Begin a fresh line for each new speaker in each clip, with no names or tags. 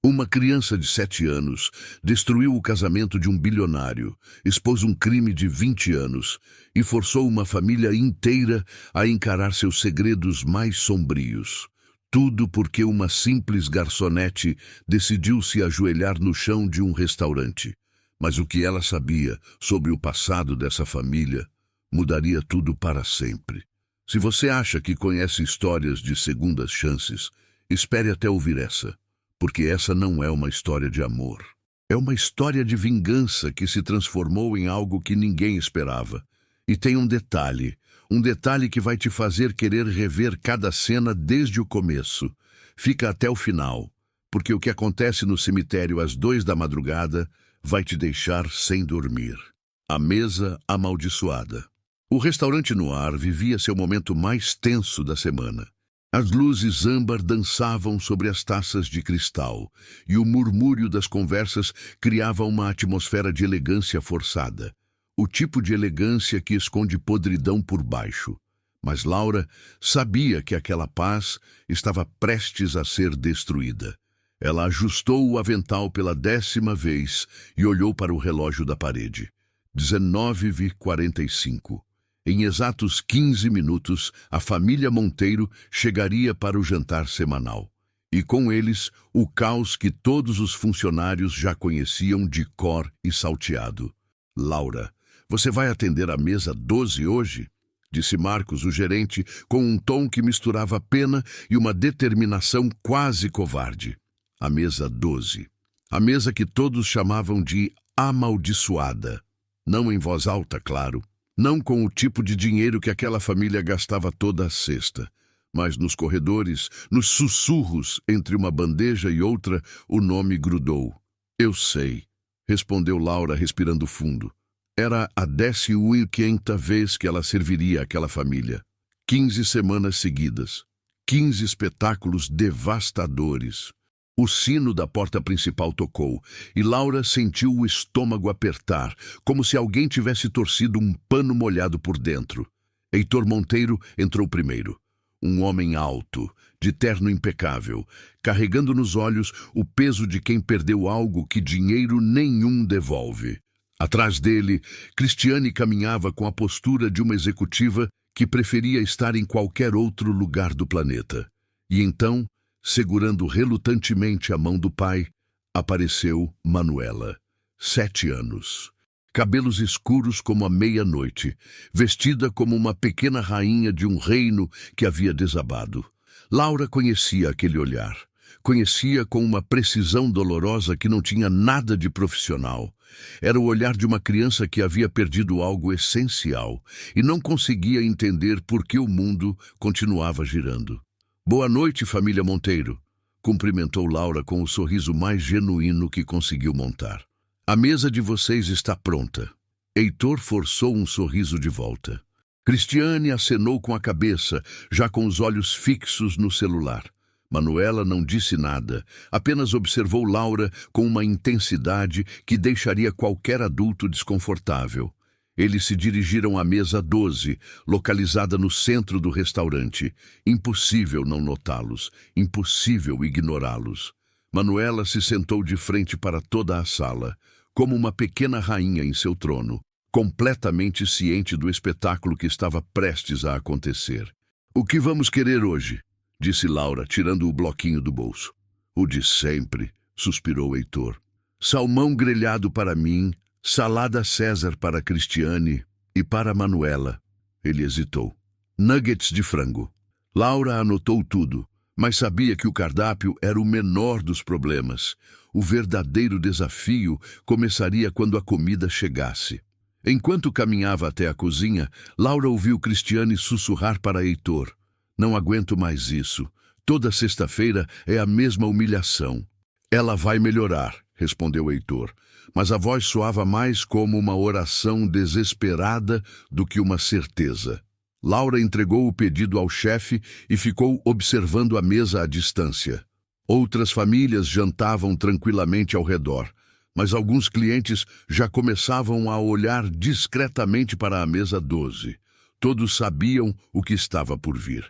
Uma criança de 7 anos destruiu o casamento de um bilionário, expôs um crime de 20 anos e forçou uma família inteira a encarar seus segredos mais sombrios. Tudo porque uma simples garçonete decidiu se ajoelhar no chão de um restaurante. Mas o que ela sabia sobre o passado dessa família mudaria tudo para sempre. Se você acha que conhece histórias de segundas chances, espere até ouvir essa. Porque essa não é uma história de amor. É uma história de vingança que se transformou em algo que ninguém esperava. E tem um detalhe que vai te fazer querer rever cada cena desde o começo. Fica até o final, porque o que acontece no cemitério às 2 da madrugada vai te deixar sem dormir. A mesa amaldiçoada. O restaurante no ar vivia seu momento mais tenso da semana. As luzes âmbar dançavam sobre as taças de cristal, e o murmúrio das conversas criava uma atmosfera de elegância forçada. O tipo de elegância que esconde podridão por baixo. Mas Laura sabia que aquela paz estava prestes a ser destruída. Ela ajustou o avental pela 10ª vez e olhou para o relógio da parede. 19h45. Em exatos 15 minutos, a família Monteiro chegaria para o jantar semanal. E com eles, o caos que todos os funcionários já conheciam de cor e salteado. Laura, você vai atender a mesa 12 hoje? Disse Marcos, o gerente, com um tom que misturava pena e uma determinação quase covarde. A mesa 12. A mesa que todos chamavam de amaldiçoada. Não em voz alta, claro. Não com o tipo de dinheiro que aquela família gastava toda a sexta, mas nos corredores, nos sussurros entre uma bandeja e outra, o nome grudou. Eu sei, respondeu Laura respirando fundo. Era a 15ª vez que ela serviria aquela família. 15 semanas seguidas. 15 espetáculos devastadores. O sino da porta principal tocou, e Laura sentiu o estômago apertar, como se alguém tivesse torcido um pano molhado por dentro. Heitor Monteiro entrou primeiro. Um homem alto, de terno impecável, carregando nos olhos o peso de quem perdeu algo que dinheiro nenhum devolve. Atrás dele, Cristiane caminhava com a postura de uma executiva que preferia estar em qualquer outro lugar do planeta. E então, segurando relutantemente a mão do pai, apareceu Manuela, 7 anos. Cabelos escuros como a meia-noite, vestida como uma pequena rainha de um reino que havia desabado. Laura conhecia aquele olhar. Conhecia com uma precisão dolorosa que não tinha nada de profissional. Era o olhar de uma criança que havia perdido algo essencial e não conseguia entender por que o mundo continuava girando. Boa noite, família Monteiro, cumprimentou Laura com o sorriso mais genuíno que conseguiu montar. A mesa de vocês está pronta. Heitor forçou um sorriso de volta. Cristiane acenou com a cabeça, já com os olhos fixos no celular. Manuela não disse nada, apenas observou Laura com uma intensidade que deixaria qualquer adulto desconfortável. Eles se dirigiram à mesa 12, localizada no centro do restaurante. Impossível não notá-los, impossível ignorá-los. Manuela se sentou de frente para toda a sala, como uma pequena rainha em seu trono, completamente ciente do espetáculo que estava prestes a acontecer. O que vamos querer hoje? Disse Laura, tirando o bloquinho do bolso. O de sempre, suspirou Heitor. Salmão grelhado para mim, salada César para Cristiane e para Manuela. Ele hesitou. Nuggets de frango. Laura anotou tudo, mas sabia que o cardápio era o menor dos problemas. O verdadeiro desafio começaria quando a comida chegasse. Enquanto caminhava até a cozinha, Laura ouviu Cristiane sussurrar para Heitor. Não aguento mais isso. Toda sexta-feira é a mesma humilhação. Ela vai melhorar, respondeu Heitor, mas a voz soava mais como uma oração desesperada do que uma certeza. Laura entregou o pedido ao chefe e ficou observando a mesa à distância. Outras famílias jantavam tranquilamente ao redor, mas alguns clientes já começavam a olhar discretamente para a mesa 12. Todos sabiam o que estava por vir.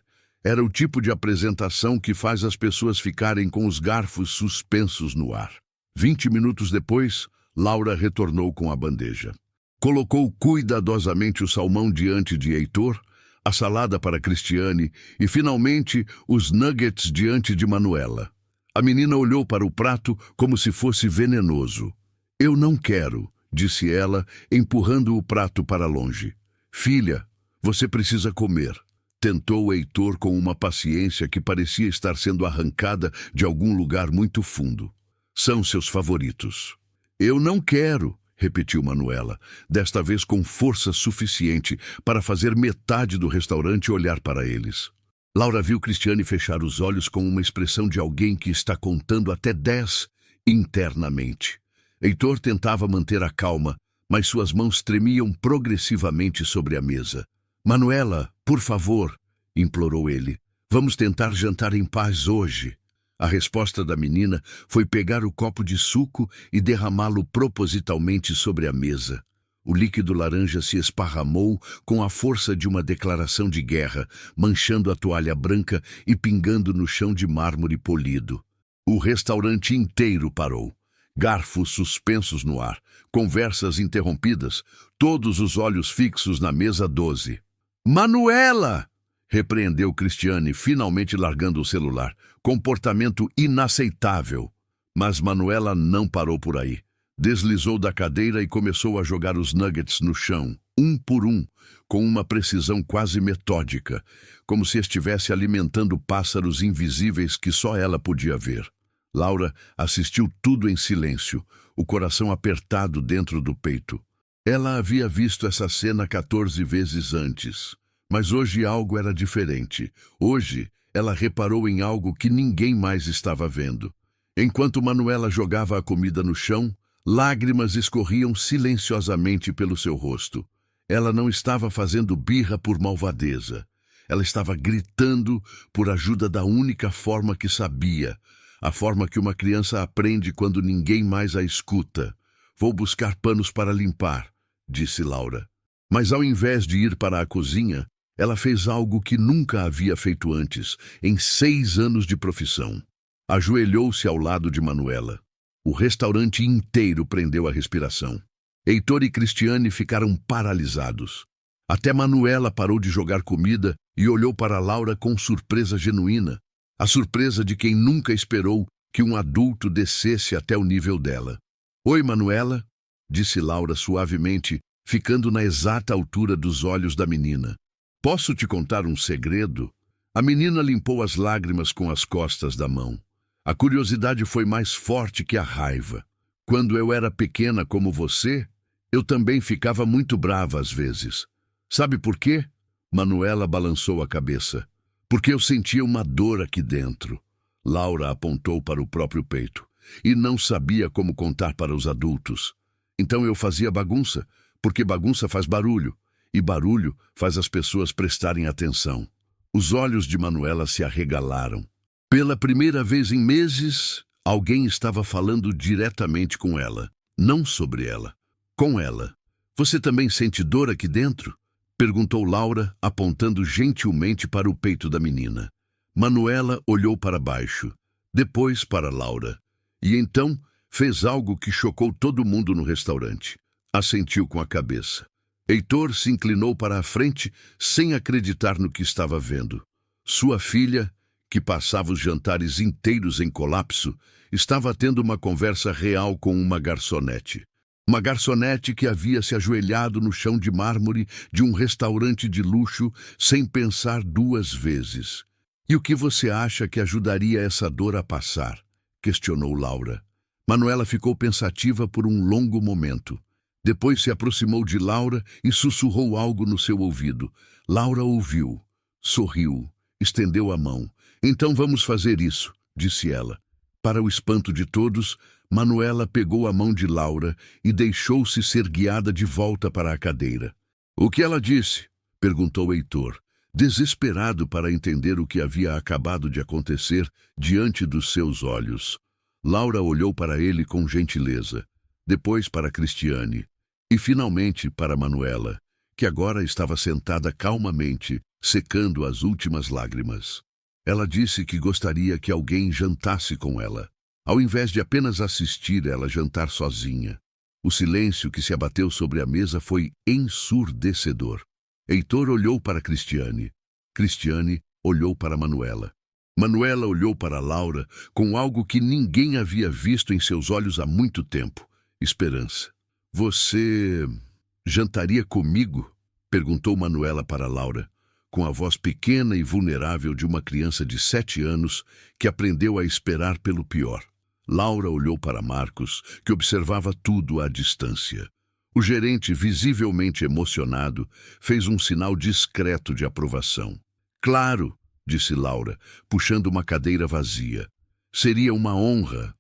Era o tipo de apresentação que faz as pessoas ficarem com os garfos suspensos no ar. 20 minutos depois, Laura retornou com a bandeja. Colocou cuidadosamente o salmão diante de Heitor, a salada para Cristiane e, finalmente, os nuggets diante de Manuela. A menina olhou para o prato como se fosse venenoso. "Eu não quero", disse ela, empurrando o prato para longe. "Filha, você precisa comer", tentou Heitor com uma paciência que parecia estar sendo arrancada de algum lugar muito fundo. "São seus favoritos." "Eu não quero", repetiu Manuela, desta vez com força suficiente para fazer metade do restaurante olhar para eles. Laura viu Cristiane fechar os olhos com uma expressão de alguém que está contando até 10 internamente. Heitor tentava manter a calma, mas suas mãos tremiam progressivamente sobre a mesa. "Manuela, por favor", implorou ele. "Vamos tentar jantar em paz hoje." A resposta da menina foi pegar o copo de suco e derramá-lo propositalmente sobre a mesa. O líquido laranja se esparramou com a força de uma declaração de guerra, manchando a toalha branca e pingando no chão de mármore polido. O restaurante inteiro parou. Garfos suspensos no ar, conversas interrompidas, todos os olhos fixos na mesa 12. "Manuela!" repreendeu Cristiane, finalmente largando o celular. Comportamento inaceitável. Mas Manuela não parou por aí. Deslizou da cadeira e começou a jogar os nuggets no chão, um por um, com uma precisão quase metódica, como se estivesse alimentando pássaros invisíveis que só ela podia ver. Laura assistiu tudo em silêncio, o coração apertado dentro do peito. Ela havia visto essa cena 14 vezes antes, mas hoje algo era diferente. Hoje, ela reparou em algo que ninguém mais estava vendo. Enquanto Manuela jogava a comida no chão, lágrimas escorriam silenciosamente pelo seu rosto. Ela não estava fazendo birra por malvadeza. Ela estava gritando por ajuda da única forma que sabia, a forma que uma criança aprende quando ninguém mais a escuta. "Vou buscar panos para limpar", disse Laura. Mas ao invés de ir para a cozinha, ela fez algo que nunca havia feito antes, em 6 anos de profissão. Ajoelhou-se ao lado de Manuela. O restaurante inteiro prendeu a respiração. Heitor e Cristiane ficaram paralisados. Até Manuela parou de jogar comida e olhou para Laura com surpresa genuína, a surpresa de quem nunca esperou que um adulto descesse até o nível dela. "Oi, Manuela", disse Laura suavemente, ficando na exata altura dos olhos da menina. "Posso te contar um segredo?" A menina limpou as lágrimas com as costas da mão. A curiosidade foi mais forte que a raiva. "Quando eu era pequena como você, eu também ficava muito brava às vezes. Sabe por quê?" Manuela balançou a cabeça. "Porque eu sentia uma dor aqui dentro." Laura apontou para o próprio peito. "E não sabia como contar para os adultos. Então eu fazia bagunça, porque bagunça faz barulho, e barulho faz as pessoas prestarem atenção." Os olhos de Manuela se arregalaram. Pela primeira vez em meses, alguém estava falando diretamente com ela, não sobre ela, com ela. "Você também sente dor aqui dentro?" perguntou Laura, apontando gentilmente para o peito da menina. Manuela olhou para baixo, depois para Laura, e então fez algo que chocou todo mundo no restaurante. Assentiu com a cabeça. Heitor se inclinou para a frente sem acreditar no que estava vendo. Sua filha, que passava os jantares inteiros em colapso, estava tendo uma conversa real com uma garçonete. Uma garçonete que havia se ajoelhado no chão de mármore de um restaurante de luxo sem pensar 2 vezes. "E o que você acha que ajudaria essa dor a passar?" questionou Laura. Manuela ficou pensativa por um longo momento. Depois se aproximou de Laura e sussurrou algo no seu ouvido. Laura ouviu, sorriu, estendeu a mão. "Então vamos fazer isso", disse ela. Para o espanto de todos, Manuela pegou a mão de Laura e deixou-se ser guiada de volta para a cadeira. "O que ela disse?" perguntou Heitor, desesperado para entender o que havia acabado de acontecer diante dos seus olhos. Laura olhou para ele com gentileza, depois para Cristiane e finalmente para Manuela, que agora estava sentada calmamente, secando as últimas lágrimas. Ela disse que gostaria que alguém jantasse com ela, ao invés de apenas assistir ela jantar sozinha. O silêncio que se abateu sobre a mesa foi ensurdecedor. Heitor olhou para Cristiane. Cristiane olhou para Manuela. Manuela olhou para Laura com algo que ninguém havia visto em seus olhos há muito tempo: esperança. Você jantaria comigo? Perguntou Manuela para Laura, com a voz pequena e vulnerável de uma criança de 7 anos que aprendeu a esperar pelo pior. Laura olhou para Marcos, que observava tudo à distância. O gerente, visivelmente emocionado, fez um sinal discreto de aprovação. Claro, disse Laura, puxando uma cadeira vazia. Seria uma honra.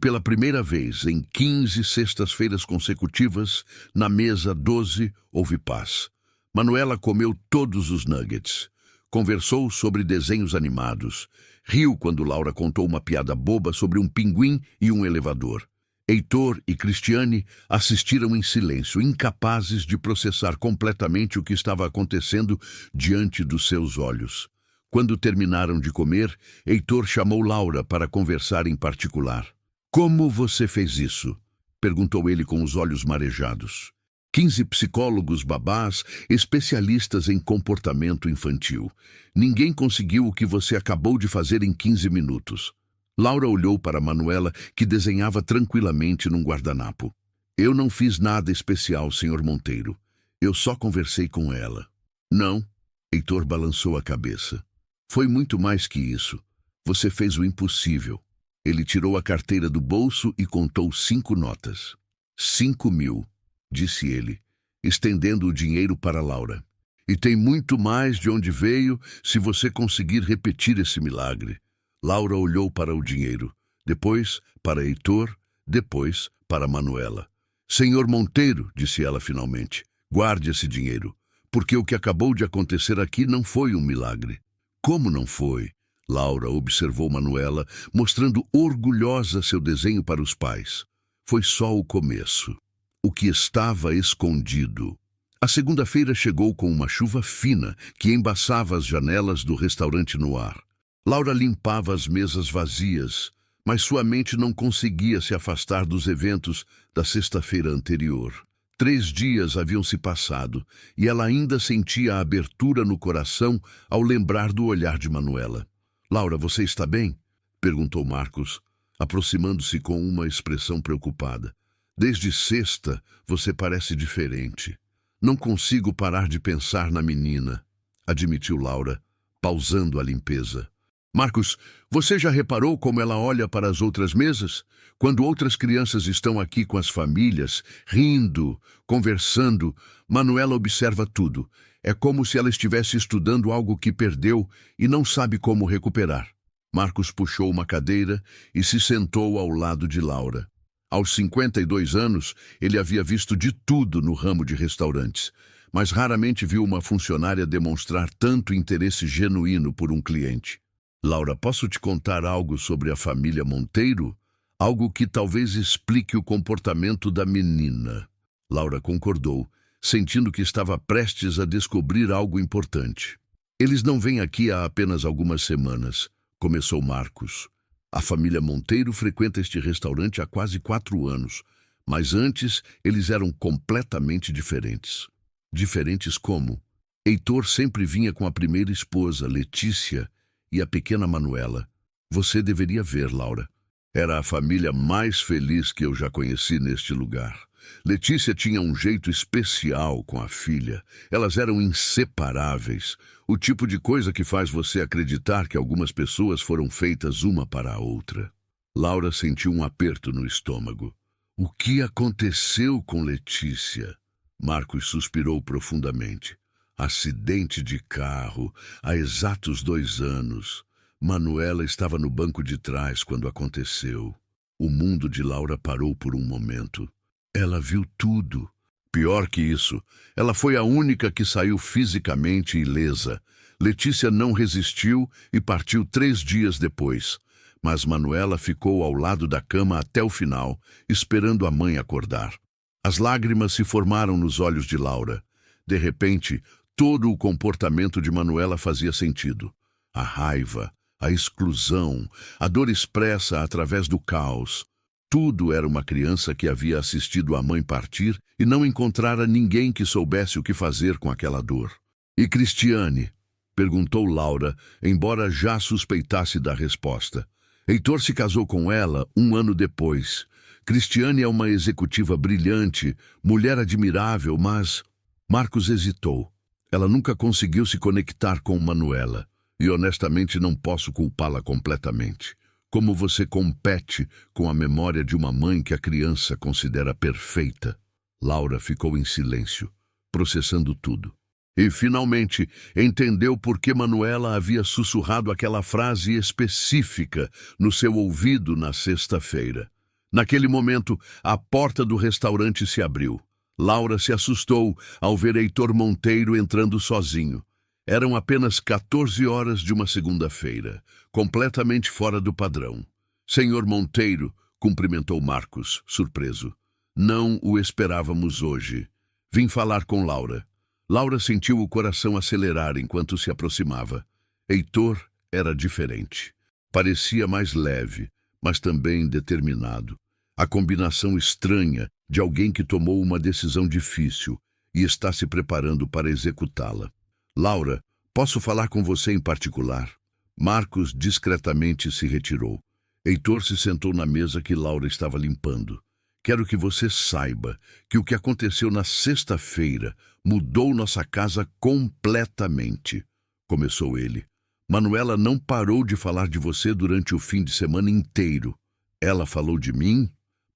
Pela primeira vez em 15 sextas-feiras consecutivas, na mesa 12 houve paz. Manuela comeu todos os nuggets. Conversou sobre desenhos animados. Riu quando Laura contou uma piada boba sobre um pinguim e um elevador. Heitor e Cristiane assistiram em silêncio, incapazes de processar completamente o que estava acontecendo diante dos seus olhos. Quando terminaram de comer, Heitor chamou Laura para conversar em particular. "Como você fez isso?" perguntou ele com os olhos marejados. 15 psicólogos babás, especialistas em comportamento infantil. Ninguém conseguiu o que você acabou de fazer em 15 minutos. Laura olhou para Manuela, que desenhava tranquilamente num guardanapo. "Eu não fiz nada especial, Sr. Monteiro. Eu só conversei com ela." "Não." Heitor balançou a cabeça. "Foi muito mais que isso. Você fez o impossível." Ele tirou a carteira do bolso e contou 5 notas. 5.000, disse ele, estendendo o dinheiro para Laura. "E tem muito mais de onde veio se você conseguir repetir esse milagre." Laura olhou para o dinheiro, depois para Heitor, depois para Manuela. "Senhor Monteiro", disse ela finalmente, "guarde esse dinheiro, porque o que acabou de acontecer aqui não foi um milagre." "Como não foi?" Laura observou Manuela, mostrando orgulhosa seu desenho para os pais. "Foi só o começo. O que estava escondido." A segunda-feira chegou com uma chuva fina que embaçava as janelas do restaurante no ar. Laura limpava as mesas vazias, mas sua mente não conseguia se afastar dos eventos da sexta-feira anterior. 3 dias haviam se passado e ela ainda sentia a abertura no coração ao lembrar do olhar de Manuela. "Laura, você está bem?" perguntou Marcos, aproximando-se com uma expressão preocupada. "Desde sexta, você parece diferente." "Não consigo parar de pensar na menina", admitiu Laura, pausando a limpeza. "Marcos, você já reparou como ela olha para as outras mesas? Quando outras crianças estão aqui com as famílias, rindo, conversando, Manuela observa tudo. É como se ela estivesse estudando algo que perdeu e não sabe como recuperar." Marcos puxou uma cadeira e se sentou ao lado de Laura. Aos 52 anos, ele havia visto de tudo no ramo de restaurantes, mas raramente viu uma funcionária demonstrar tanto interesse genuíno por um cliente. "Laura, posso te contar algo sobre a família Monteiro? Algo que talvez explique o comportamento da menina." Laura concordou, sentindo que estava prestes a descobrir algo importante. "Eles não vêm aqui há apenas algumas semanas", começou Marcos. "A família Monteiro frequenta este restaurante há quase 4 anos, mas antes eles eram completamente diferentes." "Diferentes como?" "Heitor sempre vinha com a primeira esposa, Letícia, e a pequena Manuela. Você deveria ver, Laura. Era a família mais feliz que eu já conheci neste lugar. Letícia tinha um jeito especial com a filha. Elas eram inseparáveis. O tipo de coisa que faz você acreditar que algumas pessoas foram feitas uma para a outra." Laura sentiu um aperto no estômago. "O que aconteceu com Letícia?" Marcos suspirou profundamente. "Acidente de carro, há exatos 2 anos. Manuela estava no banco de trás quando aconteceu." O mundo de Laura parou por um momento. Ela viu tudo. Pior que isso, ela foi a única que saiu fisicamente ilesa. Letícia não resistiu e partiu 3 dias depois. Mas Manuela ficou ao lado da cama até o final, esperando a mãe acordar. As lágrimas se formaram nos olhos de Laura. De repente, Todo o comportamento de Manuela fazia sentido. A raiva, a exclusão, a dor expressa através do caos. Tudo era uma criança que havia assistido a mãe partir e não encontrara ninguém que soubesse o que fazer com aquela dor. E Cristiane? Perguntou Laura, embora já suspeitasse da resposta. Heitor se casou com ela 1 ano depois. Cristiane é uma executiva brilhante, mulher admirável, mas... Marcos hesitou. Ela nunca conseguiu se conectar com Manuela. E honestamente não posso culpá-la completamente. Como você compete com a memória de uma mãe que a criança considera perfeita? Laura ficou em silêncio, processando tudo. E, finalmente, entendeu por que Manuela havia sussurrado aquela frase específica no seu ouvido na sexta-feira. Naquele momento, a porta do restaurante se abriu. Laura se assustou ao ver Heitor Monteiro entrando sozinho. Eram apenas 14 horas de uma segunda-feira, completamente fora do padrão. Senhor Monteiro, cumprimentou Marcos, surpreso. Não o esperávamos hoje. Vim falar com Laura. Laura sentiu o coração acelerar enquanto se aproximava. Heitor era diferente. Parecia mais leve, mas também determinado. A combinação estranha de alguém que tomou uma decisão difícil e está se preparando para executá-la. Laura, posso falar com você em particular? Marcos discretamente se retirou. Heitor se sentou na mesa que Laura estava limpando. Quero que você saiba que o que aconteceu na sexta-feira mudou nossa casa completamente, começou ele. Manuela não parou de falar de você durante o fim de semana inteiro. Ela falou de mim?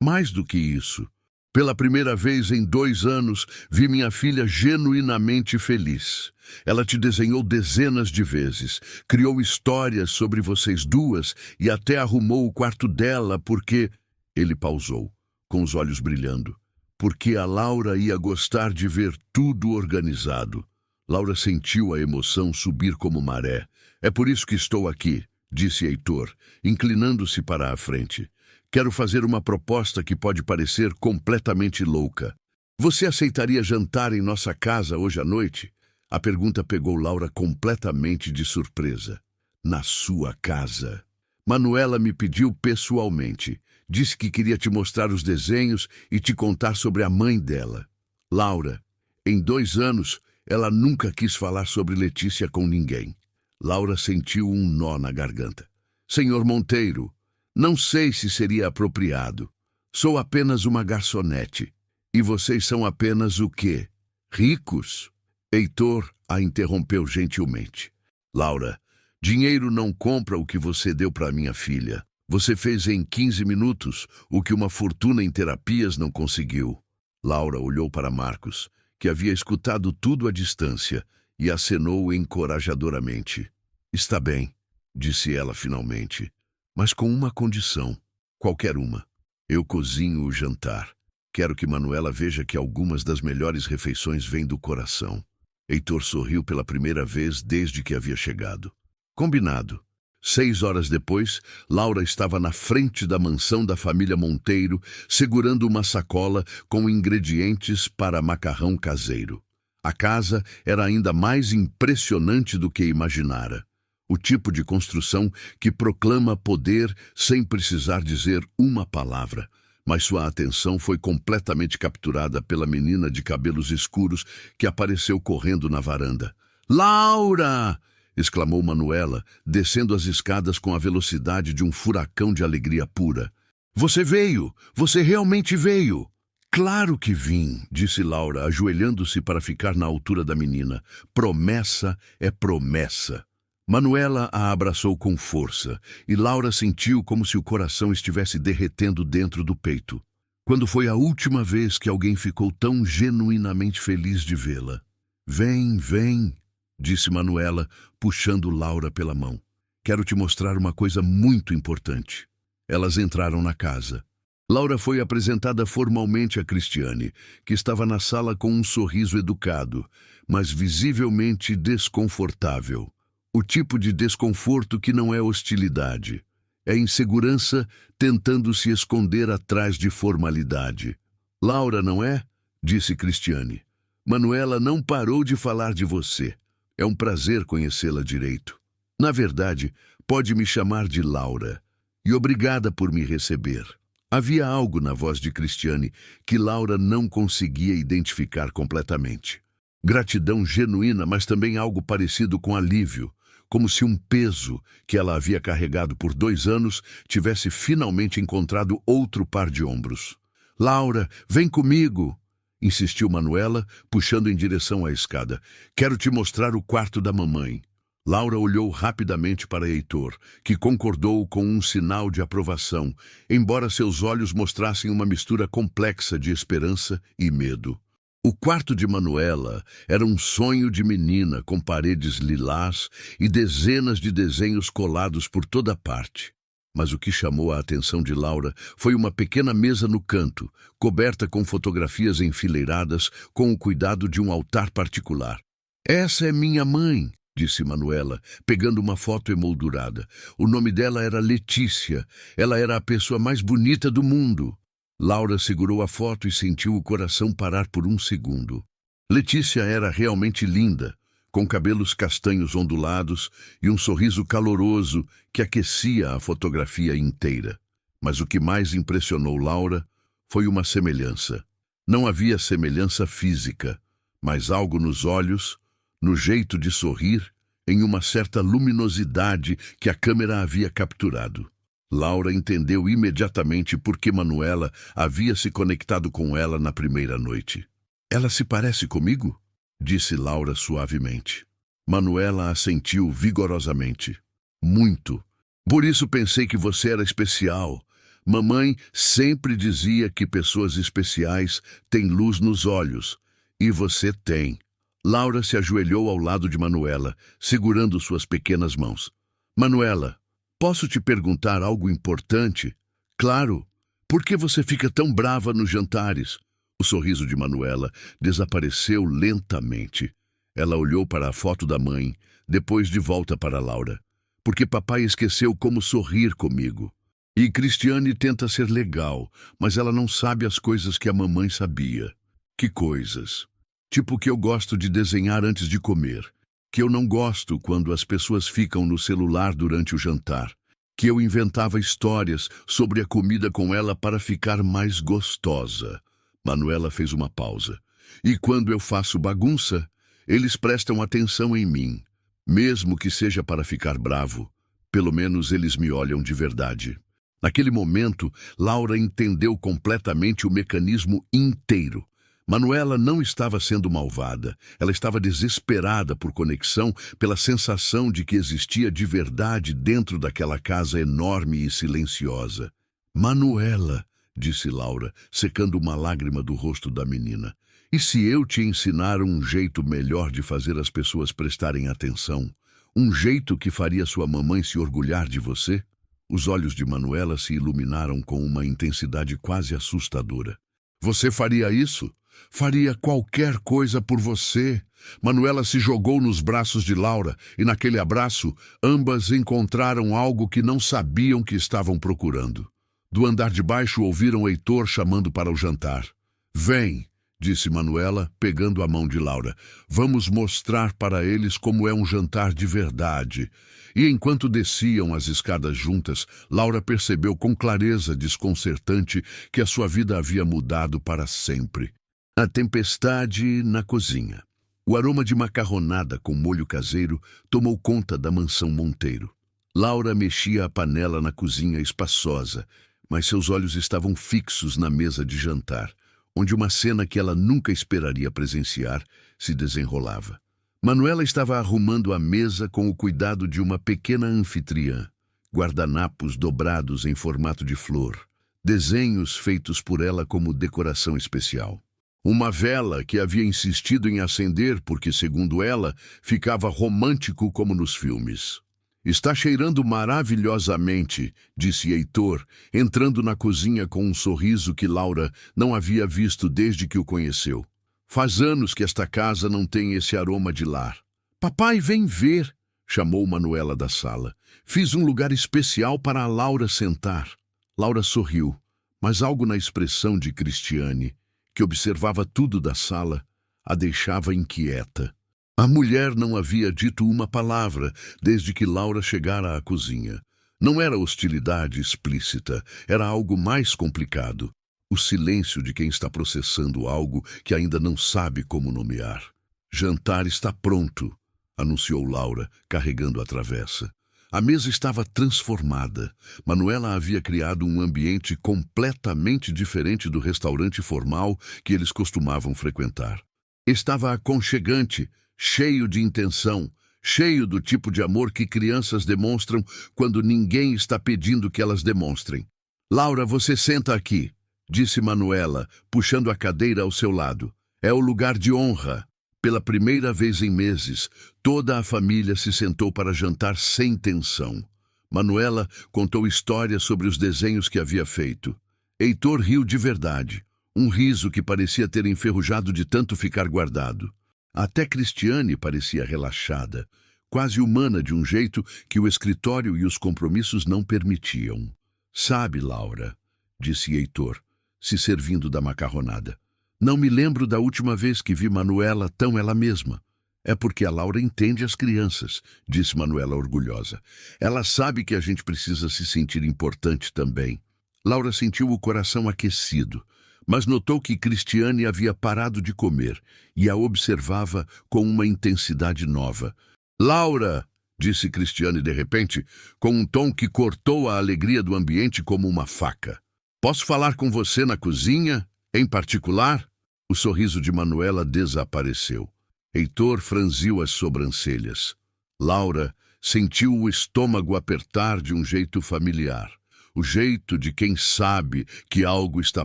Mais do que isso. Pela primeira vez em 2 anos, vi minha filha genuinamente feliz. Ela te desenhou dezenas de vezes, criou histórias sobre vocês duas e até arrumou o quarto dela porque... Ele pausou, com os olhos brilhando. Porque a Laura ia gostar de ver tudo organizado. Laura sentiu a emoção subir como maré. É por isso que estou aqui, disse Heitor, inclinando-se para a frente. Quero fazer uma proposta que pode parecer completamente louca. Você aceitaria jantar em nossa casa hoje à noite? A pergunta pegou Laura completamente de surpresa. Na sua casa? Manuela me pediu pessoalmente. Disse que queria te mostrar os desenhos e te contar sobre a mãe dela. Laura, em 2 anos, ela nunca quis falar sobre Letícia com ninguém. Laura sentiu um nó na garganta. Senhor Monteiro, não sei se seria apropriado. Sou apenas uma garçonete. E vocês são apenas o quê? Ricos? Heitor a interrompeu gentilmente. Laura, dinheiro não compra o que você deu para minha filha. Você fez em 15 minutos o que uma fortuna em terapias não conseguiu. Laura olhou para Marcos, que havia escutado tudo à distância, e acenou encorajadoramente. Está bem, disse ela finalmente. Mas com uma condição, qualquer uma. Eu cozinho o jantar. Quero que Manuela veja que algumas das melhores refeições vêm do coração. Heitor sorriu pela primeira vez desde que havia chegado. Combinado. 6 horas depois, Laura estava na frente da mansão da família Monteiro, segurando uma sacola com ingredientes para macarrão caseiro. A casa era ainda mais impressionante do que imaginara. O tipo de construção que proclama poder sem precisar dizer uma palavra. Mas sua atenção foi completamente capturada pela menina de cabelos escuros que apareceu correndo na varanda. «Laura!» exclamou Manuela, descendo as escadas com a velocidade de um furacão de alegria pura. «Você veio! Você realmente veio!» «Claro que vim», disse Laura, ajoelhando-se para ficar na altura da menina. «Promessa é promessa». Manuela a abraçou com força, e Laura sentiu como se o coração estivesse derretendo dentro do peito. Quando foi a última vez que alguém ficou tão genuinamente feliz de vê-la? «Vem, vem», disse Manuela, puxando Laura pela mão. «Quero te mostrar uma coisa muito importante». Elas entraram na casa. Laura foi apresentada formalmente a Cristiane, que estava na sala com um sorriso educado, mas visivelmente desconfortável. O tipo de desconforto que não é hostilidade. É insegurança tentando se esconder atrás de formalidade. «Laura, não é?» disse Cristiane. Manuela não parou de falar de você. É um prazer conhecê-la direito. Na verdade, pode me chamar de Laura. E obrigada por me receber. Havia algo na voz de Cristiane que Laura não conseguia identificar completamente. Gratidão genuína, mas também algo parecido com alívio, como se um peso que ela havia carregado por 2 anos tivesse finalmente encontrado outro par de ombros. Laura, vem comigo! Insistiu Manuela, puxando em direção à escada. Quero te mostrar o quarto da mamãe. Laura olhou rapidamente para Heitor, que concordou com um sinal de aprovação, embora seus olhos mostrassem uma mistura complexa de esperança e medo. O quarto de Manuela era um sonho de menina com paredes lilás e dezenas de desenhos colados por toda parte. Mas o que chamou a atenção de Laura foi uma pequena mesa no canto, coberta com fotografias enfileiradas com o cuidado de um altar particular. Essa é minha mãe, disse Manuela, pegando uma foto emoldurada. O nome dela era Letícia. Ela era a pessoa mais bonita do mundo. Laura segurou a foto e sentiu o coração parar por um segundo. Letícia era realmente linda, com cabelos castanhos ondulados e um sorriso caloroso que aquecia a fotografia inteira. Mas o que mais impressionou Laura foi uma semelhança. Não havia semelhança física, mas algo nos olhos, no jeito de sorrir, em uma certa luminosidade que a câmera havia capturado. Laura entendeu imediatamente por que Manuela havia se conectado com ela na primeira noite. Ela se parece comigo? Disse Laura suavemente. Manuela assentiu vigorosamente. Muito. Por isso pensei que você era especial. Mamãe sempre dizia que pessoas especiais têm luz nos olhos. E você tem. Laura se ajoelhou ao lado de Manuela, segurando suas pequenas mãos. Manuela, posso te perguntar algo importante? Claro. Por que você fica tão brava nos jantares? O sorriso de Manuela desapareceu lentamente. Ela olhou para a foto da mãe, depois de volta para Laura. Porque papai esqueceu como sorrir comigo. E Cristiane tenta ser legal, mas ela não sabe as coisas que a mamãe sabia. Que coisas? Tipo que eu gosto de desenhar antes de comer. Que eu não gosto quando as pessoas ficam no celular durante o jantar. Que eu inventava histórias sobre a comida com ela para ficar mais gostosa. Manuela fez uma pausa. E quando eu faço bagunça, eles prestam atenção em mim. Mesmo que seja para ficar bravo, pelo menos eles me olham de verdade. Naquele momento, Laura entendeu completamente o mecanismo inteiro. Manuela não estava sendo malvada. Ela estava desesperada por conexão, pela sensação de que existia de verdade dentro daquela casa enorme e silenciosa. Manuela, disse Laura, secando uma lágrima do rosto da menina. E se eu te ensinar um jeito melhor de fazer as pessoas prestarem atenção? Um jeito que faria sua mamãe se orgulhar de você? Os olhos de Manuela se iluminaram com uma intensidade quase assustadora. Você faria isso? Faria qualquer coisa por você. Manuela se jogou nos braços de Laura e naquele abraço, ambas encontraram algo que não sabiam que estavam procurando. Do andar de baixo ouviram Heitor chamando para o jantar. Vem, disse Manuela, pegando a mão de Laura. Vamos mostrar para eles como é um jantar de verdade. E enquanto desciam as escadas juntas, Laura percebeu com clareza desconcertante que a sua vida havia mudado para sempre. A tempestade na cozinha. O aroma de macarronada com molho caseiro tomou conta da mansão Monteiro. Laura mexia a panela na cozinha espaçosa, mas seus olhos estavam fixos na mesa de jantar, onde uma cena que ela nunca esperaria presenciar se desenrolava. Manuela estava arrumando a mesa com o cuidado de uma pequena anfitriã, guardanapos dobrados em formato de flor, desenhos feitos por ela como decoração especial. Uma vela que havia insistido em acender porque, segundo ela, ficava romântico como nos filmes. Está cheirando maravilhosamente, disse Heitor, entrando na cozinha com um sorriso que Laura não havia visto desde que o conheceu. Faz anos que esta casa não tem esse aroma de lar. Papai, vem ver, chamou Manuela da sala. Fiz um lugar especial para a Laura sentar. Laura sorriu, mas algo na expressão de Cristiane, que observava tudo da sala, a deixava inquieta. A mulher não havia dito uma palavra desde que Laura chegara à cozinha. Não era hostilidade explícita, era algo mais complicado. O silêncio de quem está processando algo que ainda não sabe como nomear. "Jantar está pronto", anunciou Laura, carregando a travessa. A mesa estava transformada. Manuela havia criado um ambiente completamente diferente do restaurante formal que eles costumavam frequentar. Estava aconchegante, cheio de intenção, cheio do tipo de amor que crianças demonstram quando ninguém está pedindo que elas demonstrem. "Laura, você senta aqui", disse Manuela, puxando a cadeira ao seu lado. "É o lugar de honra." Pela primeira vez em meses, toda a família se sentou para jantar sem tensão. Manuela contou histórias sobre os desenhos que havia feito. Heitor riu de verdade, um riso que parecia ter enferrujado de tanto ficar guardado. Até Cristiane parecia relaxada, quase humana de um jeito que o escritório e os compromissos não permitiam. "Sabe, Laura", disse Heitor, se servindo da macarronada, "não me lembro da última vez que vi Manuela tão ela mesma." "É porque a Laura entende as crianças", disse Manuela orgulhosa. "Ela sabe que a gente precisa se sentir importante também." Laura sentiu o coração aquecido, mas notou que Cristiane havia parado de comer e a observava com uma intensidade nova. "Laura", disse Cristiane de repente, com um tom que cortou a alegria do ambiente como uma faca. "Posso falar com você na cozinha, em particular?" O sorriso de Manuela desapareceu. Heitor franziu as sobrancelhas. Laura sentiu o estômago apertar de um jeito familiar. O jeito de quem sabe que algo está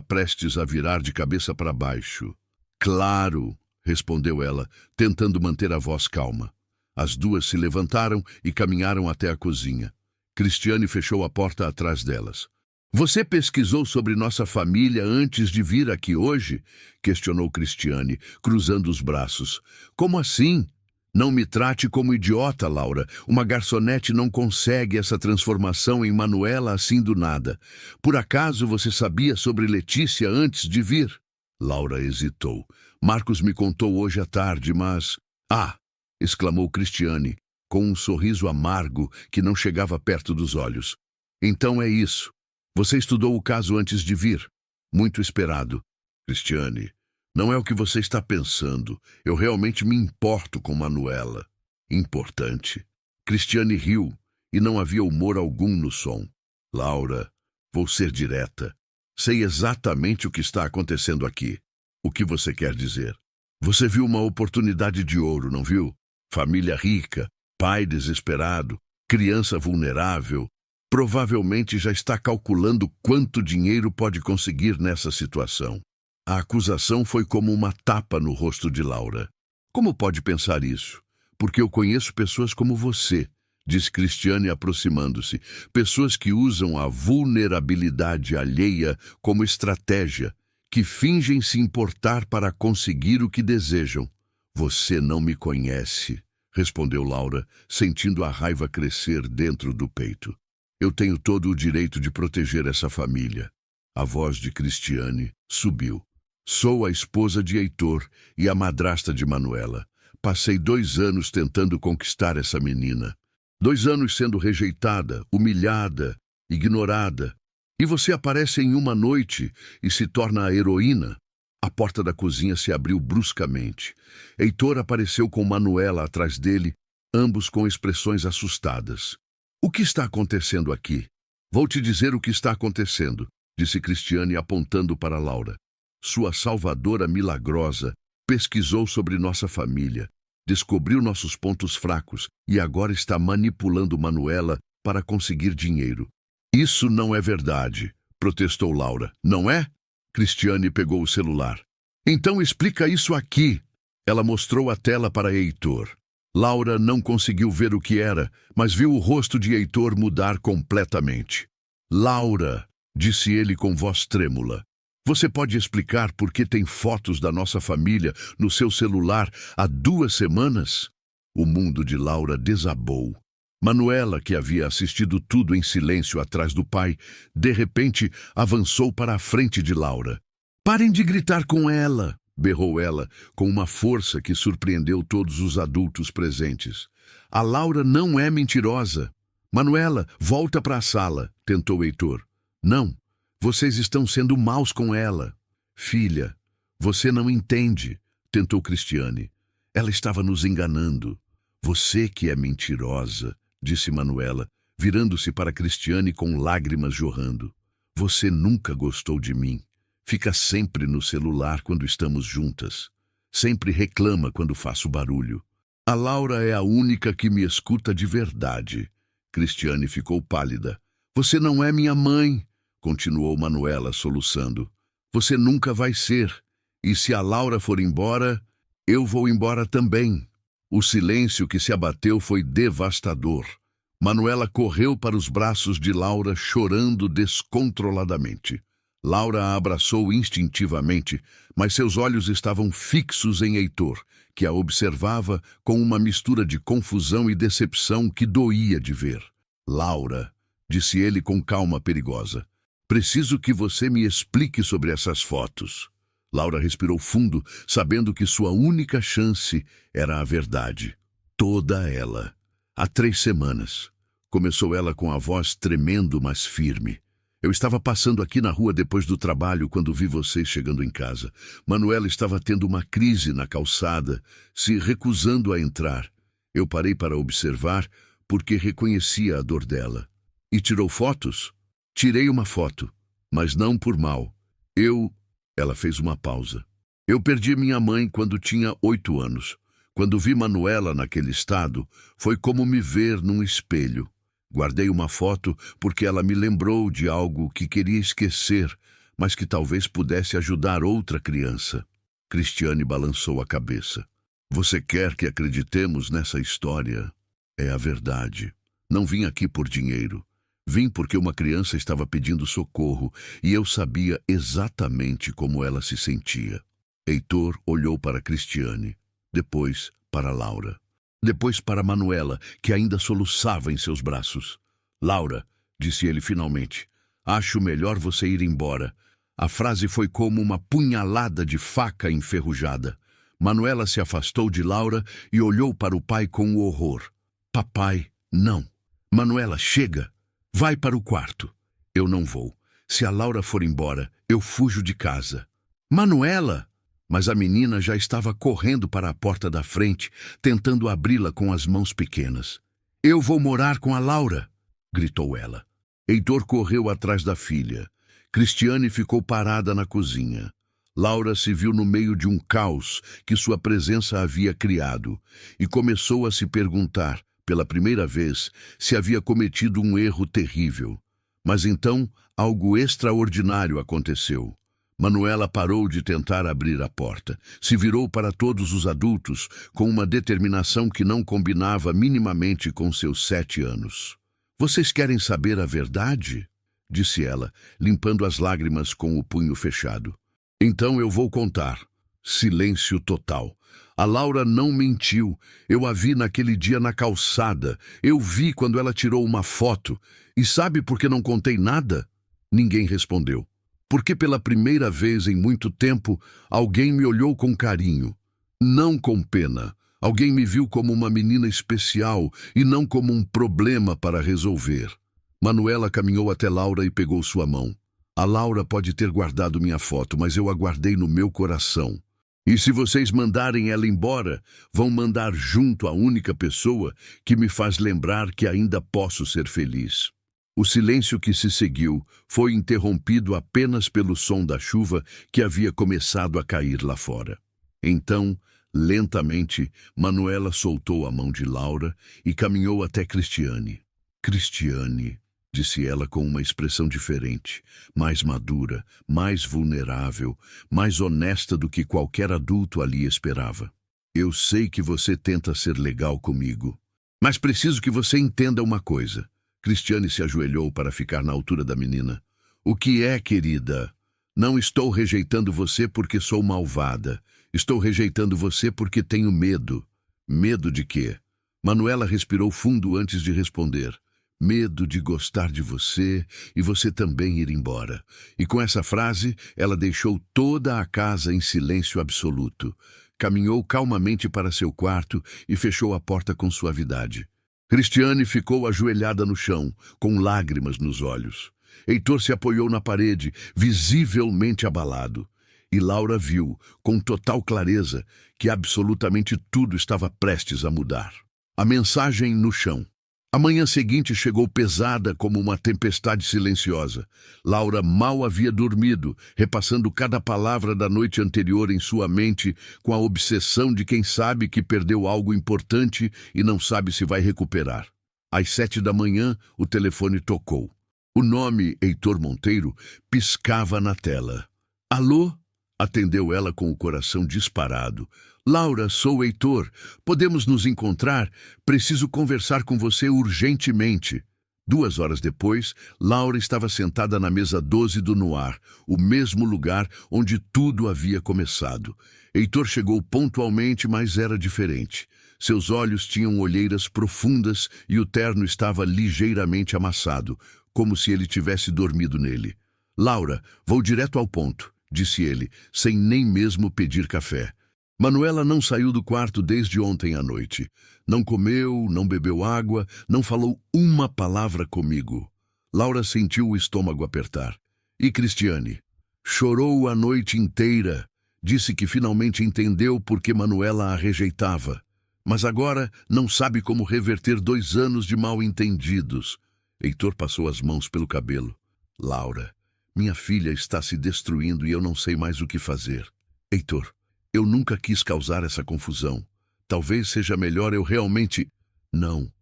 prestes a virar de cabeça para baixo. "Claro", respondeu ela, tentando manter a voz calma. As duas se levantaram e caminharam até a cozinha. Cristiane fechou a porta atrás delas. "Você pesquisou sobre nossa família antes de vir aqui hoje?" questionou Cristiane, cruzando os braços. "Como assim?" "Não me trate como idiota, Laura. Uma garçonete não consegue essa transformação em Manuela assim do nada. Por acaso você sabia sobre Letícia antes de vir?" Laura hesitou. "Marcos me contou hoje à tarde, mas..." "Ah!" exclamou Cristiane, com um sorriso amargo que não chegava perto dos olhos. "Então é isso. Você estudou o caso antes de vir. Muito esperado." "Cristiane, não é o que você está pensando. Eu realmente me importo com Manuela." "Importante." Cristiane riu e não havia humor algum no som. "Laura, vou ser direta. Sei exatamente o que está acontecendo aqui." "O que você quer dizer?" "Você viu uma oportunidade de ouro, não viu? Família rica, pai desesperado, criança vulnerável. Provavelmente já está calculando quanto dinheiro pode conseguir nessa situação." A acusação foi como uma tapa no rosto de Laura. "Como pode pensar isso? Porque eu conheço pessoas como você", disse Cristiane aproximando-se. "Pessoas que usam a vulnerabilidade alheia como estratégia, que fingem se importar para conseguir o que desejam." "Você não me conhece", respondeu Laura, sentindo a raiva crescer dentro do peito. "Eu tenho todo o direito de proteger essa família." A voz de Cristiane subiu. "Sou a esposa de Heitor e a madrasta de Manuela. Passei 2 anos tentando conquistar essa menina. 2 anos sendo rejeitada, humilhada, ignorada. E você aparece em uma noite e se torna a heroína." A porta da cozinha se abriu bruscamente. Heitor apareceu com Manuela atrás dele, ambos com expressões assustadas. "O que está acontecendo aqui?" "Vou te dizer o que está acontecendo", disse Cristiane apontando para Laura. "Sua salvadora milagrosa pesquisou sobre nossa família, descobriu nossos pontos fracos e agora está manipulando Manuela para conseguir dinheiro." "Isso não é verdade", protestou Laura. "Não é?" Cristiane pegou o celular. "Então explica isso aqui." Ela mostrou a tela para Heitor. Laura não conseguiu ver o que era, mas viu o rosto de Heitor mudar completamente. "Laura", disse ele com voz trêmula, "você pode explicar por que tem fotos da nossa família no seu celular há 2 semanas?" O mundo de Laura desabou. Manuela, que havia assistido tudo em silêncio atrás do pai, de repente avançou para a frente de Laura. "Parem de gritar com ela", berrou ela com uma força que surpreendeu todos os adultos presentes. A Laura não é mentirosa. Manuela, volta para a sala, tentou Heitor. Não, vocês estão sendo maus com ela. Filha, você não entende, tentou Cristiane. Ela estava nos enganando. Você que é mentirosa, disse Manuela, virando-se para Cristiane com lágrimas jorrando. Você nunca gostou de mim. Fica sempre no celular quando estamos juntas. Sempre reclama quando faço barulho. A Laura é a única que me escuta de verdade. Cristiane ficou pálida. Você não é minha mãe, continuou Manuela soluçando. Você nunca vai ser. E se a Laura for embora, eu vou embora também. O silêncio que se abateu foi devastador. Manuela correu para os braços de Laura, chorando descontroladamente. Laura a abraçou instintivamente, mas seus olhos estavam fixos em Heitor, que a observava com uma mistura de confusão e decepção que doía de ver. Laura, disse ele com calma perigosa, preciso que você me explique sobre essas fotos. Laura respirou fundo, sabendo que sua única chance era a verdade. Toda ela. Há 3 semanas. Começou ela com a voz tremendo, mas firme. Eu estava passando aqui na rua depois do trabalho quando vi vocês chegando em casa. Manuela estava tendo uma crise na calçada, se recusando a entrar. Eu parei para observar porque reconhecia a dor dela. E tirou fotos? Tirei uma foto, mas não por mal. Ela fez uma pausa. Eu perdi minha mãe quando tinha 8 anos. Quando vi Manuela naquele estado, foi como me ver num espelho. Guardei uma foto porque ela me lembrou de algo que queria esquecer, mas que talvez pudesse ajudar outra criança. Cristiane balançou a cabeça. Você quer que acreditemos nessa história? É a verdade. Não vim aqui por dinheiro. Vim porque uma criança estava pedindo socorro e eu sabia exatamente como ela se sentia. Heitor olhou para Cristiane, depois para Laura. Depois para Manuela, que ainda soluçava em seus braços. Laura, disse ele finalmente, acho melhor você ir embora. A frase foi como uma punhalada de faca enferrujada. Manuela se afastou de Laura e olhou para o pai com horror. Papai, não. Manuela, chega. Vai para o quarto. Eu não vou. Se a Laura for embora, eu fujo de casa. Manuela! Mas a menina já estava correndo para a porta da frente, tentando abri-la com as mãos pequenas. Eu vou morar com a Laura, gritou ela. Heitor correu atrás da filha. Cristiane ficou parada na cozinha. Laura se viu no meio de um caos que sua presença havia criado e começou a se perguntar, pela primeira vez, se havia cometido um erro terrível. Mas então, algo extraordinário aconteceu. Manuela parou de tentar abrir a porta. Se virou para todos os adultos com uma determinação que não combinava minimamente com seus 7 anos. Vocês querem saber a verdade? Disse ela, limpando as lágrimas com o punho fechado. Então eu vou contar. Silêncio total. A Laura não mentiu. Eu a vi naquele dia na calçada. Eu vi quando ela tirou uma foto. E sabe por que não contei nada? Ninguém respondeu. Porque pela primeira vez em muito tempo, alguém me olhou com carinho. Não com pena. Alguém me viu como uma menina especial e não como um problema para resolver. Manuela caminhou até Laura e pegou sua mão. A Laura pode ter guardado minha foto, mas eu a guardei no meu coração. E se vocês mandarem ela embora, vão mandar junto a única pessoa que me faz lembrar que ainda posso ser feliz. O silêncio que se seguiu foi interrompido apenas pelo som da chuva que havia começado a cair lá fora. Então, lentamente, Manuela soltou a mão de Laura e caminhou até Cristiane. Cristiane, disse ela com uma expressão diferente, mais madura, mais vulnerável, mais honesta do que qualquer adulto ali esperava. Eu sei que você tenta ser legal comigo, mas preciso que você entenda uma coisa. Cristiane se ajoelhou para ficar na altura da menina. O que é, querida? Não estou rejeitando você porque sou malvada. Estou rejeitando você porque tenho medo. Medo de quê? Manuela respirou fundo antes de responder. Medo de gostar de você e você também ir embora. E com essa frase, ela deixou toda a casa em silêncio absoluto. Caminhou calmamente para seu quarto e fechou a porta com suavidade. Cristiane ficou ajoelhada no chão, com lágrimas nos olhos. Heitor se apoiou na parede, visivelmente abalado. E Laura viu, com total clareza, que absolutamente tudo estava prestes a mudar. A mensagem no chão. A manhã seguinte chegou pesada como uma tempestade silenciosa. Laura mal havia dormido, repassando cada palavra da noite anterior em sua mente com a obsessão de quem sabe que perdeu algo importante e não sabe se vai recuperar. Às 7 da manhã, o telefone tocou. O nome Heitor Monteiro piscava na tela. Alô? Atendeu ela com o coração disparado. Laura, sou Heitor. Podemos nos encontrar? Preciso conversar com você urgentemente. 2 horas depois, Laura estava sentada na mesa 12 do Noir, o mesmo lugar onde tudo havia começado. Heitor chegou pontualmente, mas era diferente. Seus olhos tinham olheiras profundas e o terno estava ligeiramente amassado, como se ele tivesse dormido nele. Laura, vou direto ao ponto, disse ele, sem nem mesmo pedir café. Manuela não saiu do quarto desde ontem à noite. Não comeu, não bebeu água, não falou uma palavra comigo. Laura sentiu o estômago apertar. E Cristiane? Chorou a noite inteira. Disse que finalmente entendeu por que Manuela a rejeitava. Mas agora não sabe como reverter 2 anos de mal-entendidos. Heitor passou as mãos pelo cabelo. Laura, minha filha está se destruindo e eu não sei mais o que fazer. Heitor, eu nunca quis causar essa confusão. Talvez seja melhor eu realmente... Não.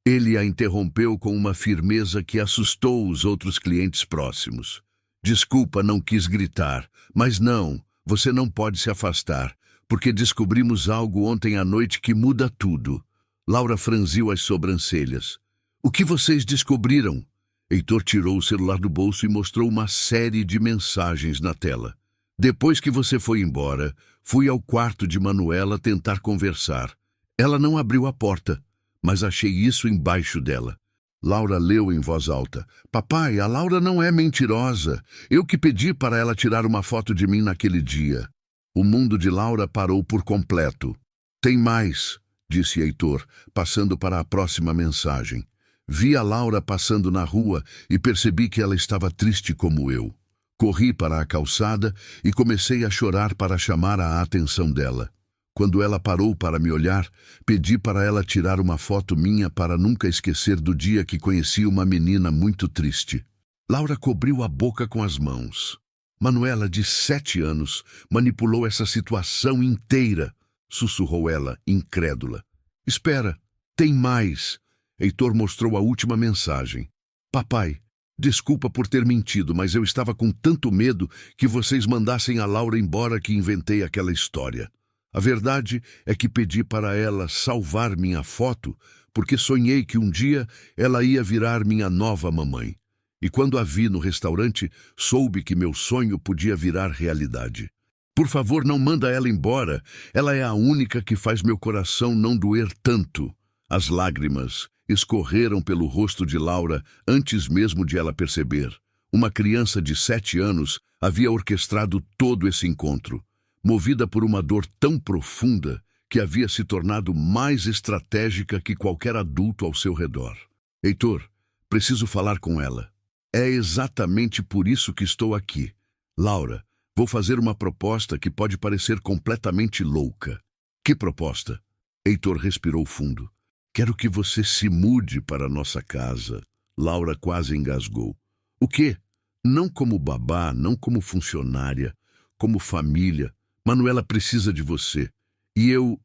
Ele a interrompeu com uma firmeza que assustou os outros clientes próximos. Desculpa, não quis gritar. Mas não, você não pode se afastar, porque descobrimos algo ontem à noite que muda tudo. Laura franziu as sobrancelhas. O que vocês descobriram? Heitor tirou o celular do bolso e mostrou uma série de mensagens na tela. Depois que você foi embora, fui ao quarto de Manuela tentar conversar. Ela não abriu a porta, mas achei isso embaixo dela. Laura leu em voz alta. Papai, a Laura não é mentirosa. Eu que pedi para ela tirar uma foto de mim naquele dia. O mundo de Laura parou por completo. Tem mais, disse Heitor, passando para a próxima mensagem. Vi a Laura passando na rua e percebi que ela estava triste como eu. Corri para a calçada e comecei a chorar para chamar a atenção dela. Quando ela parou para me olhar, pedi para ela tirar uma foto minha para nunca esquecer do dia que conheci uma menina muito triste. Laura cobriu a boca com as mãos. Manuela, de 7 anos, manipulou essa situação inteira, sussurrou ela, incrédula. Espera, tem mais. Heitor mostrou a última mensagem. Papai, desculpa por ter mentido, mas eu estava com tanto medo que vocês mandassem a Laura embora que inventei aquela história. A verdade é que pedi para ela salvar minha foto porque sonhei que um dia ela ia virar minha nova mamãe. E quando a vi no restaurante, soube que meu sonho podia virar realidade. Por favor, não manda ela embora. Ela é a única que faz meu coração não doer tanto. As lágrimas escorreram pelo rosto de Laura antes mesmo de ela perceber. Uma criança de 7 anos havia orquestrado todo esse encontro, movida por uma dor tão profunda que havia se tornado mais estratégica que qualquer adulto ao seu redor. Heitor, preciso falar com ela. É exatamente por isso que estou aqui. Laura, vou fazer uma proposta que pode parecer completamente louca. Que proposta? Heitor respirou fundo. Quero que você se mude para nossa casa. Laura quase engasgou. O quê? Não como babá, não como funcionária, como família. Manuela precisa de você. E eu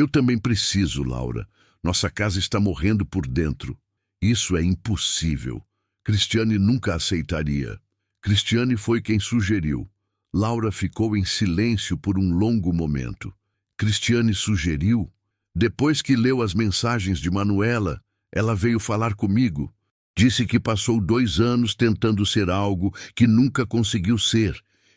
também preciso, Laura. Nossa casa está morrendo por dentro. Isso é impossível. Cristiane nunca aceitaria. Cristiane foi quem sugeriu. Laura ficou em silêncio por um longo momento. Cristiane sugeriu? Depois que leu as mensagens de Manuela, ela veio falar comigo. Disse que passou 2 anos tentando ser algo que nunca conseguiu ser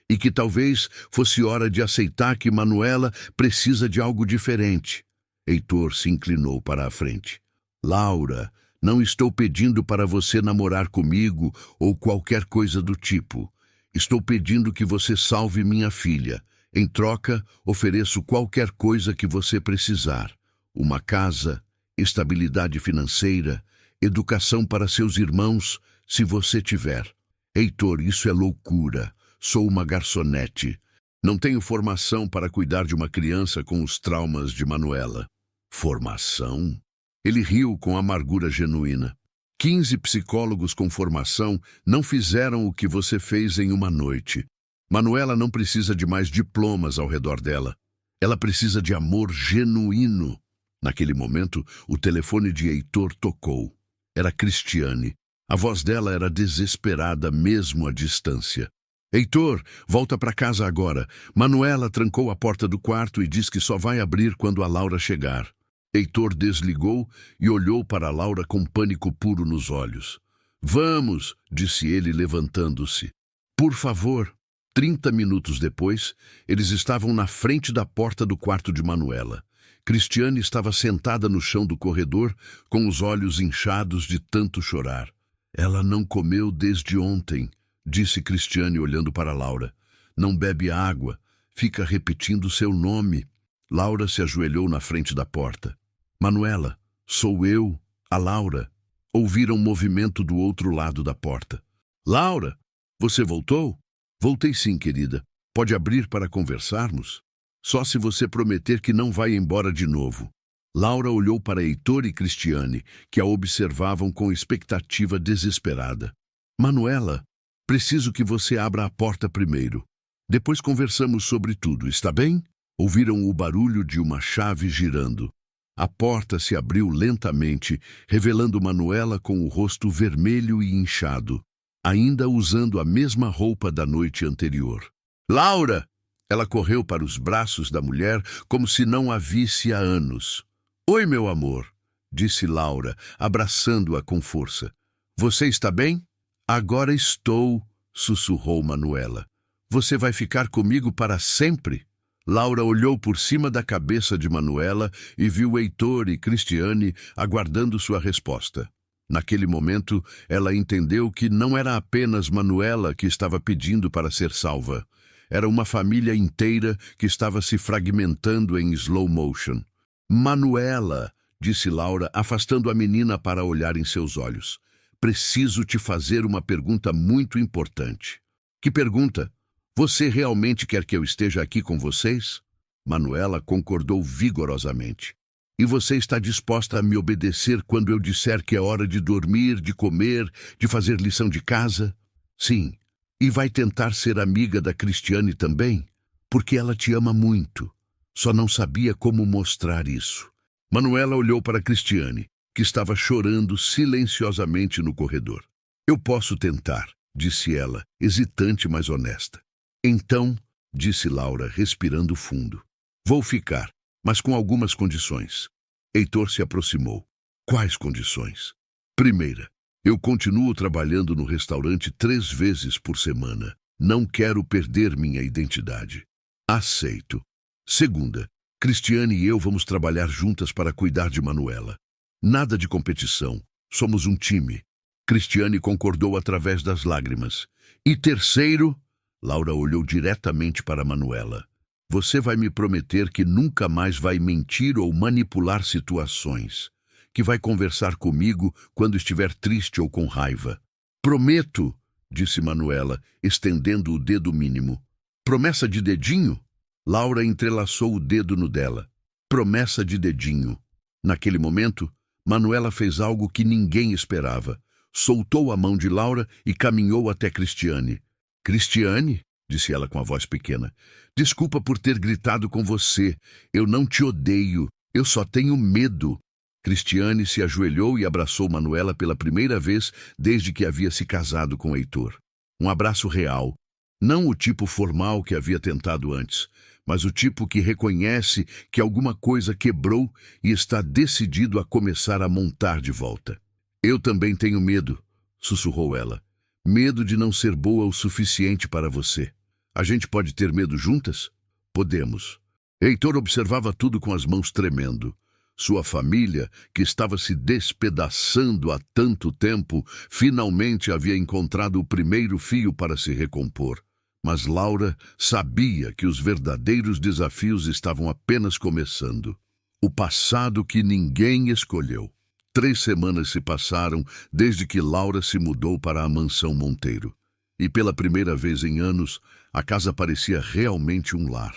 e que talvez fosse hora de aceitar que Manuela precisa de algo diferente. Heitor se inclinou para a frente. Laura, Não estou pedindo para você namorar comigo ou qualquer coisa do tipo. Estou pedindo que você salve minha filha. Em troca, ofereço qualquer coisa que você precisar. Uma casa, estabilidade financeira, educação para seus irmãos, se você tiver. Heitor, isso é loucura. Sou uma garçonete. Não tenho formação para cuidar de uma criança com os traumas de Manuela. Formação? Ele riu com amargura genuína. 15 psicólogos com formação não fizeram o que você fez em uma noite. Manuela não precisa de mais diplomas ao redor dela. Ela precisa de amor genuíno. Naquele momento, o telefone de Heitor tocou. Era Cristiane. A voz dela era desesperada, mesmo à distância. Heitor, volta para casa agora. Manuela trancou a porta do quarto e diz que só vai abrir quando a Laura chegar. Heitor desligou e olhou para Laura com pânico puro nos olhos. Vamos, disse ele levantando-se. Por favor. 30 minutos depois, eles estavam na frente da porta do quarto de Manuela. Cristiane estava sentada no chão do corredor, com os olhos inchados de tanto chorar. Ela não comeu desde ontem, disse Cristiane olhando para Laura. Não bebe água, fica repetindo seu nome. Laura se ajoelhou na frente da porta. Manuela, sou eu, a Laura. Ouviram um movimento do outro lado da porta. Laura, você voltou? Voltei sim, querida. Pode abrir para conversarmos? Só se você prometer que não vai embora de novo. Laura olhou para Heitor e Cristiane, que a observavam com expectativa desesperada. Manuela, preciso que você abra a porta primeiro. Depois conversamos sobre tudo, está bem? Ouviram o barulho de uma chave girando. A porta se abriu lentamente, revelando Manuela com o rosto vermelho e inchado, ainda usando a mesma roupa da noite anterior. Laura! Ela correu para os braços da mulher como se não a visse há anos. Oi, meu amor, disse Laura, abraçando-a com força. Você está bem? Agora estou, sussurrou Manuela. Você vai ficar comigo para sempre? Laura olhou por cima da cabeça de Manuela e viu Heitor e Cristiane aguardando sua resposta. Naquele momento, ela entendeu que não era apenas Manuela que estava pedindo para ser salva. Era uma família inteira que estava se fragmentando em slow motion. Manuela, disse Laura, afastando a menina para olhar em seus olhos. Preciso te fazer uma pergunta muito importante. Que pergunta? Você realmente quer que eu esteja aqui com vocês? Manuela concordou vigorosamente. E você está disposta a me obedecer quando eu disser que é hora de dormir, de comer, de fazer lição de casa? Sim. E vai tentar ser amiga da Cristiane também? Porque ela te ama muito. Só não sabia como mostrar isso. Manuela olhou para Cristiane, que estava chorando silenciosamente no corredor. Eu posso tentar, disse ela, hesitante, mas honesta. Então, disse Laura, respirando fundo. Vou ficar, mas com algumas condições. Heitor se aproximou. Quais condições? Primeira, eu continuo trabalhando no restaurante 3 vezes por semana. Não quero perder minha identidade. Aceito. Segunda, Cristiane e eu vamos trabalhar juntas para cuidar de Manuela. Nada de competição. Somos um time. Cristiane concordou através das lágrimas. E terceiro, Laura olhou diretamente para Manuela. Você vai me prometer que nunca mais vai mentir ou manipular situações, que vai conversar comigo quando estiver triste ou com raiva. Prometo, disse Manuela, estendendo o dedo mínimo. Promessa de dedinho? Laura entrelaçou o dedo no dela. Promessa de dedinho. Naquele momento, Manuela fez algo que ninguém esperava. Soltou a mão de Laura e caminhou até Cristiane. Cristiane, disse ela com a voz pequena, desculpa por ter gritado com você. Eu não te odeio, eu só tenho medo. Cristiane se ajoelhou e abraçou Manuela pela primeira vez desde que havia se casado com Heitor. Um abraço real, não o tipo formal que havia tentado antes, mas o tipo que reconhece que alguma coisa quebrou e está decidido a começar a montar de volta. Eu também tenho medo, sussurrou ela. Medo de não ser boa o suficiente para você. A gente pode ter medo juntas? Podemos. Heitor observava tudo com as mãos tremendo. Sua família, que estava se despedaçando há tanto tempo, finalmente havia encontrado o primeiro fio para se recompor. Mas Laura sabia que os verdadeiros desafios estavam apenas começando. O passado que ninguém escolheu. 3 semanas se passaram desde que Laura se mudou para a mansão Monteiro. E pela primeira vez em anos, a casa parecia realmente um lar.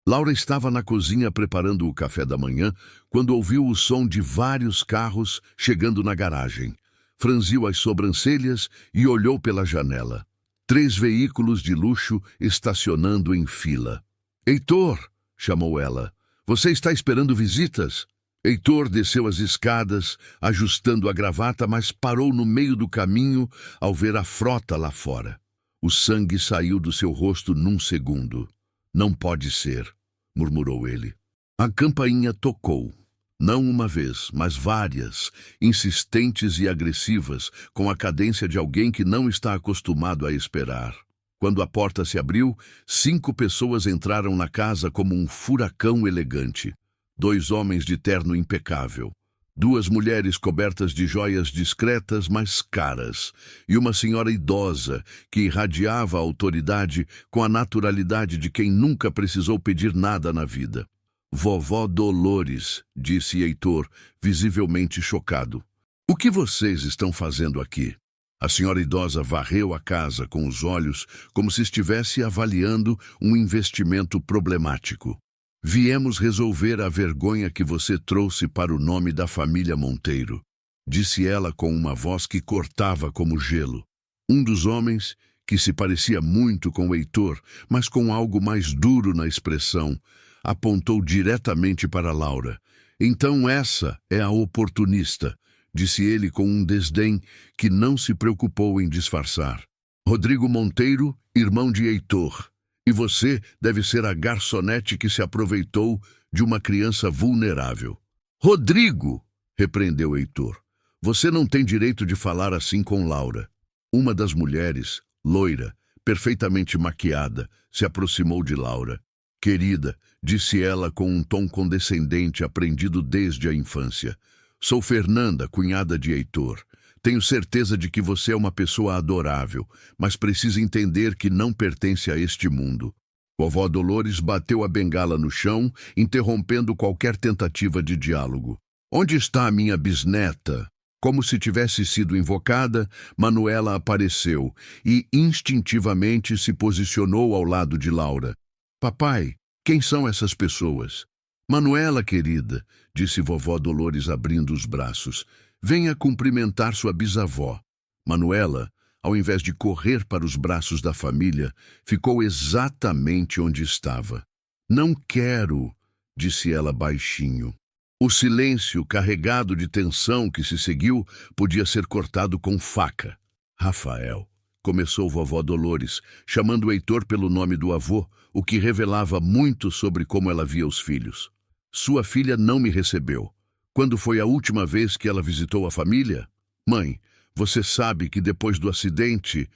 Laura estava na cozinha preparando o café da manhã quando ouviu o som de vários carros chegando na garagem. Franziu as sobrancelhas e olhou pela janela. 3 veículos de luxo estacionando em fila. "Heitor!" chamou ela. "Você está esperando visitas?" Heitor desceu as escadas, ajustando a gravata, mas parou no meio do caminho ao ver a frota lá fora. O sangue saiu do seu rosto num segundo. "Não pode ser", murmurou ele. A campainha tocou. Não uma vez, mas várias, insistentes e agressivas, com a cadência de alguém que não está acostumado a esperar. Quando a porta se abriu, 5 pessoas entraram na casa como um furacão elegante. 2 homens de terno impecável. 2 mulheres cobertas de joias discretas, mas caras, e uma senhora idosa que irradiava a autoridade com a naturalidade de quem nunca precisou pedir nada na vida. "Vovó Dolores", disse Heitor, visivelmente chocado. "O que vocês estão fazendo aqui?" A senhora idosa varreu a casa com os olhos como se estivesse avaliando um investimento problemático. "Viemos resolver a vergonha que você trouxe para o nome da família Monteiro", disse ela com uma voz que cortava como gelo. Um dos homens, que se parecia muito com Heitor, mas com algo mais duro na expressão, apontou diretamente para Laura. "Então essa é a oportunista", disse ele com um desdém que não se preocupou em disfarçar. "Rodrigo Monteiro, irmão de Heitor. E você deve ser a garçonete que se aproveitou de uma criança vulnerável." "Rodrigo!" repreendeu Heitor. "Você não tem direito de falar assim com Laura." Uma das mulheres, loira, perfeitamente maquiada, se aproximou de Laura. "Querida", disse ela com um tom condescendente aprendido desde a infância. "Sou Fernanda, cunhada de Heitor. Tenho certeza de que você é uma pessoa adorável, mas precisa entender que não pertence a este mundo." Vovó Dolores bateu a bengala no chão, interrompendo qualquer tentativa de diálogo. "Onde está a minha bisneta?" Como se tivesse sido invocada, Manuela apareceu e instintivamente se posicionou ao lado de Laura. "Papai, quem são essas pessoas?" "Manuela, querida", disse vovó Dolores abrindo os braços. "Venha cumprimentar sua bisavó." Manuela, ao invés de correr para os braços da família, ficou exatamente onde estava. "Não quero", disse ela baixinho. O silêncio carregado de tensão que se seguiu podia ser cortado com faca. "Rafael", começou vovó Dolores, chamando Heitor pelo nome do avô, o que revelava muito sobre como ela via os filhos. "Sua filha não me recebeu. Quando foi a última vez que ela visitou a família? Mãe, você sabe que depois do acidente,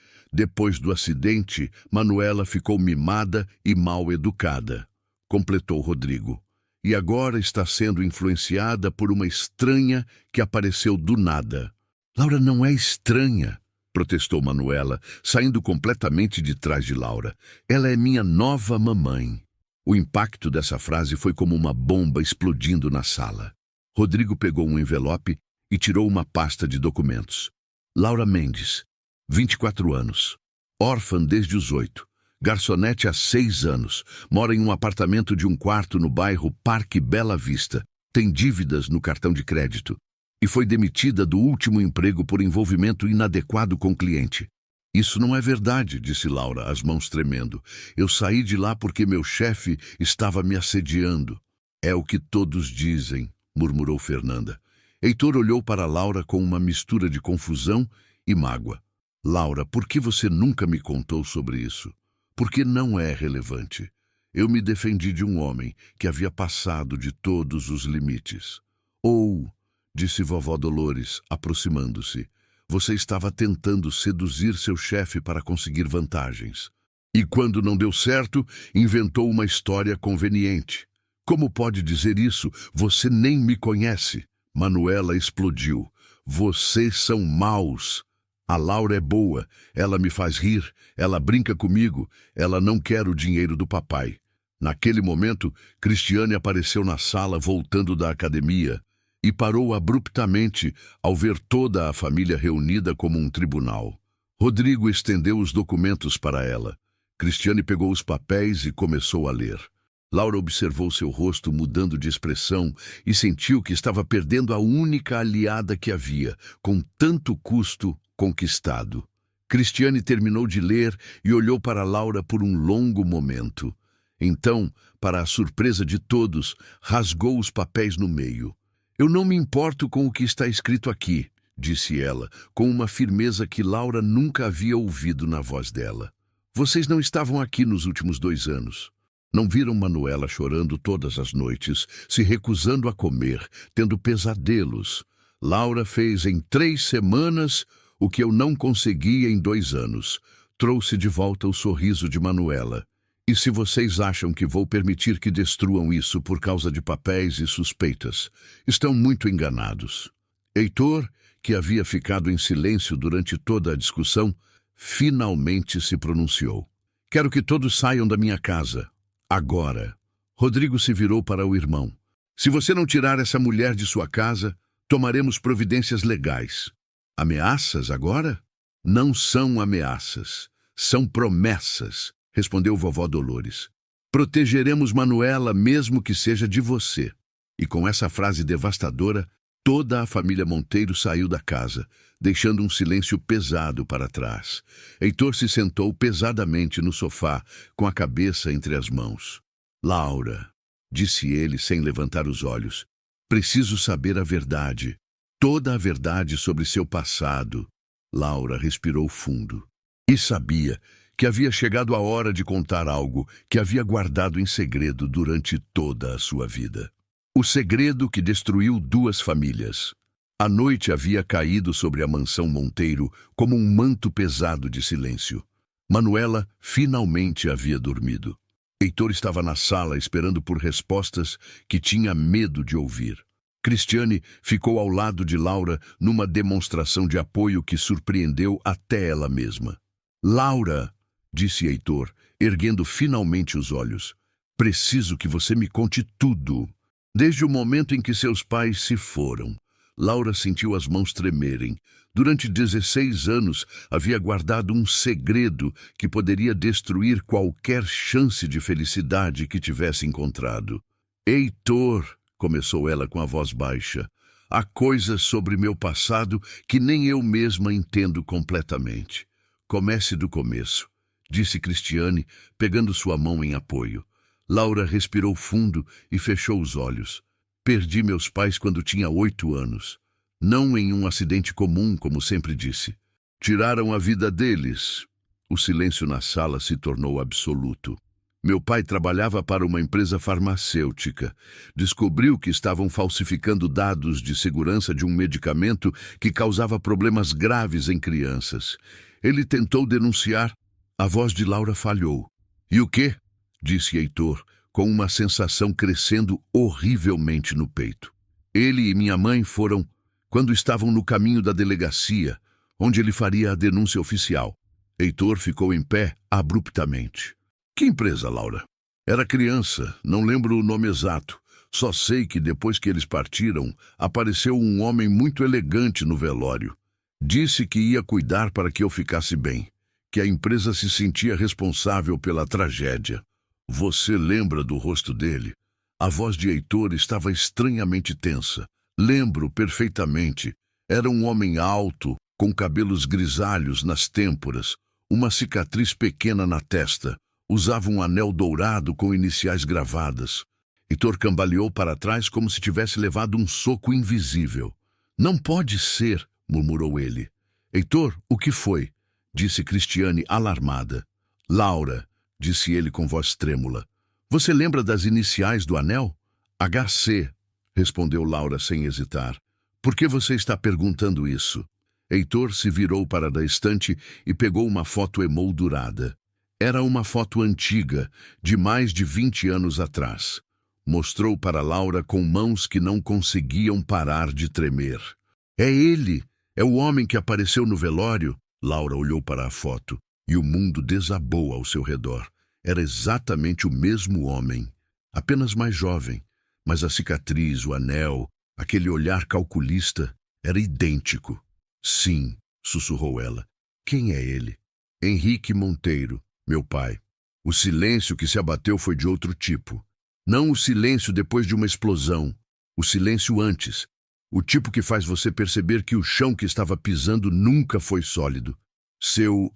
Manuela ficou mimada e mal educada", completou Rodrigo. "E agora está sendo influenciada por uma estranha que apareceu do nada." "Laura não é estranha", protestou Manuela, saindo completamente de trás de Laura. "Ela é minha nova mamãe." O impacto dessa frase foi como uma bomba explodindo na sala. Rodrigo pegou um envelope e tirou uma pasta de documentos. "Laura Mendes, 24 anos, órfã desde os 8, garçonete há 6 anos, mora em um apartamento de 1 quarto no bairro Parque Bela Vista, tem dívidas no cartão de crédito e foi demitida do último emprego por envolvimento inadequado com o cliente." "Isso não é verdade", disse Laura, as mãos tremendo. "Eu saí de lá porque meu chefe estava me assediando." "É o que todos dizem", murmurou Fernanda. Heitor olhou para Laura com uma mistura de confusão e mágoa. "Laura, por que você nunca me contou sobre isso? Porque não é relevante. Eu me defendi de um homem que havia passado de todos os limites." "Ou", disse vovó Dolores, aproximando-se, "você estava tentando seduzir seu chefe para conseguir vantagens. E quando não deu certo, inventou uma história conveniente." Como pode dizer isso? Você nem me conhece. Manuela explodiu. Vocês são maus. A Laura é boa, ela me faz rir, ela brinca comigo, ela não quer o dinheiro do papai. Naquele momento, Cristiane apareceu na sala voltando da academia e parou abruptamente ao ver toda a família reunida como um tribunal. Rodrigo estendeu os documentos para ela. Cristiane pegou os papéis e começou a ler. Laura observou seu rosto mudando de expressão e sentiu que estava perdendo a única aliada que havia, com tanto custo conquistado. Cristiane terminou de ler e olhou para Laura por um longo momento. Então, para a surpresa de todos, rasgou os papéis no meio. Eu não me importo com o que está escrito aqui, disse ela, com uma firmeza que Laura nunca havia ouvido na voz dela. Vocês não estavam aqui nos últimos 2 anos. Não viram Manuela chorando todas as noites, se recusando a comer, tendo pesadelos. Laura fez em 3 semanas o que eu não conseguia em 2 anos. Trouxe de volta o sorriso de Manuela. E se vocês acham que vou permitir que destruam isso por causa de papéis e suspeitas, estão muito enganados. Heitor, que havia ficado em silêncio durante toda a discussão, finalmente se pronunciou. Quero que todos saiam da minha casa. Agora. Rodrigo se virou para o irmão. Se você não tirar essa mulher de sua casa, tomaremos providências legais. Ameaças agora? Não são ameaças, são promessas, respondeu vovó Dolores. Protegeremos Manuela mesmo que seja de você. E com essa frase devastadora, toda a família Monteiro saiu da casa, deixando um silêncio pesado para trás. Heitor se sentou pesadamente no sofá, com a cabeça entre as mãos. Laura, disse ele sem levantar os olhos, preciso saber a verdade. Toda a verdade sobre seu passado. Laura respirou fundo. E sabia que havia chegado a hora de contar algo que havia guardado em segredo durante toda a sua vida. O segredo que destruiu 2 famílias. A noite havia caído sobre a mansão Monteiro como um manto pesado de silêncio. Manuela finalmente havia dormido. Heitor estava na sala esperando por respostas que tinha medo de ouvir. Cristiane ficou ao lado de Laura numa demonstração de apoio que surpreendeu até ela mesma. Laura, disse Heitor, erguendo finalmente os olhos, preciso que você me conte tudo. Desde o momento em que seus pais se foram, Laura sentiu as mãos tremerem. Durante 16 anos havia guardado um segredo que poderia destruir qualquer chance de felicidade que tivesse encontrado. Heitor, começou ela com a voz baixa, há coisas sobre meu passado que nem eu mesma entendo completamente. Comece do começo, disse Cristiane, pegando sua mão em apoio. Laura respirou fundo e fechou os olhos. Perdi meus pais quando tinha 8 anos. Não em um acidente comum, como sempre disse. Tiraram a vida deles. O silêncio na sala se tornou absoluto. Meu pai trabalhava para uma empresa farmacêutica. Descobriu que estavam falsificando dados de segurança de um medicamento que causava problemas graves em crianças. Ele tentou denunciar. A voz de Laura falhou. E o quê? Disse Heitor, com uma sensação crescendo horrivelmente no peito. Ele e minha mãe foram quando estavam no caminho da delegacia, onde ele faria a denúncia oficial. Heitor ficou em pé abruptamente. Que empresa, Laura? Era criança, não lembro o nome exato. Só sei que depois que eles partiram, apareceu um homem muito elegante no velório. Disse que ia cuidar para que eu ficasse bem, que a empresa se sentia responsável pela tragédia. Você lembra do rosto dele? A voz de Heitor estava estranhamente tensa. Lembro perfeitamente. Era um homem alto, com cabelos grisalhos nas têmporas, uma cicatriz pequena na testa. Usava um anel dourado com iniciais gravadas. Heitor cambaleou para trás como se tivesse levado um soco invisível. Não pode ser, murmurou ele. Heitor, o que foi? Disse Cristiane alarmada. Laura, disse ele com voz trêmula. Você lembra das iniciais do anel? HC, respondeu Laura sem hesitar. Por que você está perguntando isso? Heitor se virou para da estante e pegou uma foto emoldurada. Era uma foto antiga, de mais de 20 anos atrás. Mostrou para Laura com mãos que não conseguiam parar de tremer. É ele! É o homem que apareceu no velório? Laura olhou para a foto e o mundo desabou ao seu redor. Era exatamente o mesmo homem, apenas mais jovem, mas a cicatriz, o anel, aquele olhar calculista, era idêntico. Sim, sussurrou ela. Quem é ele? Henrique Monteiro, meu pai. O silêncio que se abateu foi de outro tipo. Não o silêncio depois de uma explosão, o silêncio antes. O tipo que faz você perceber que o chão que estava pisando nunca foi sólido. Seu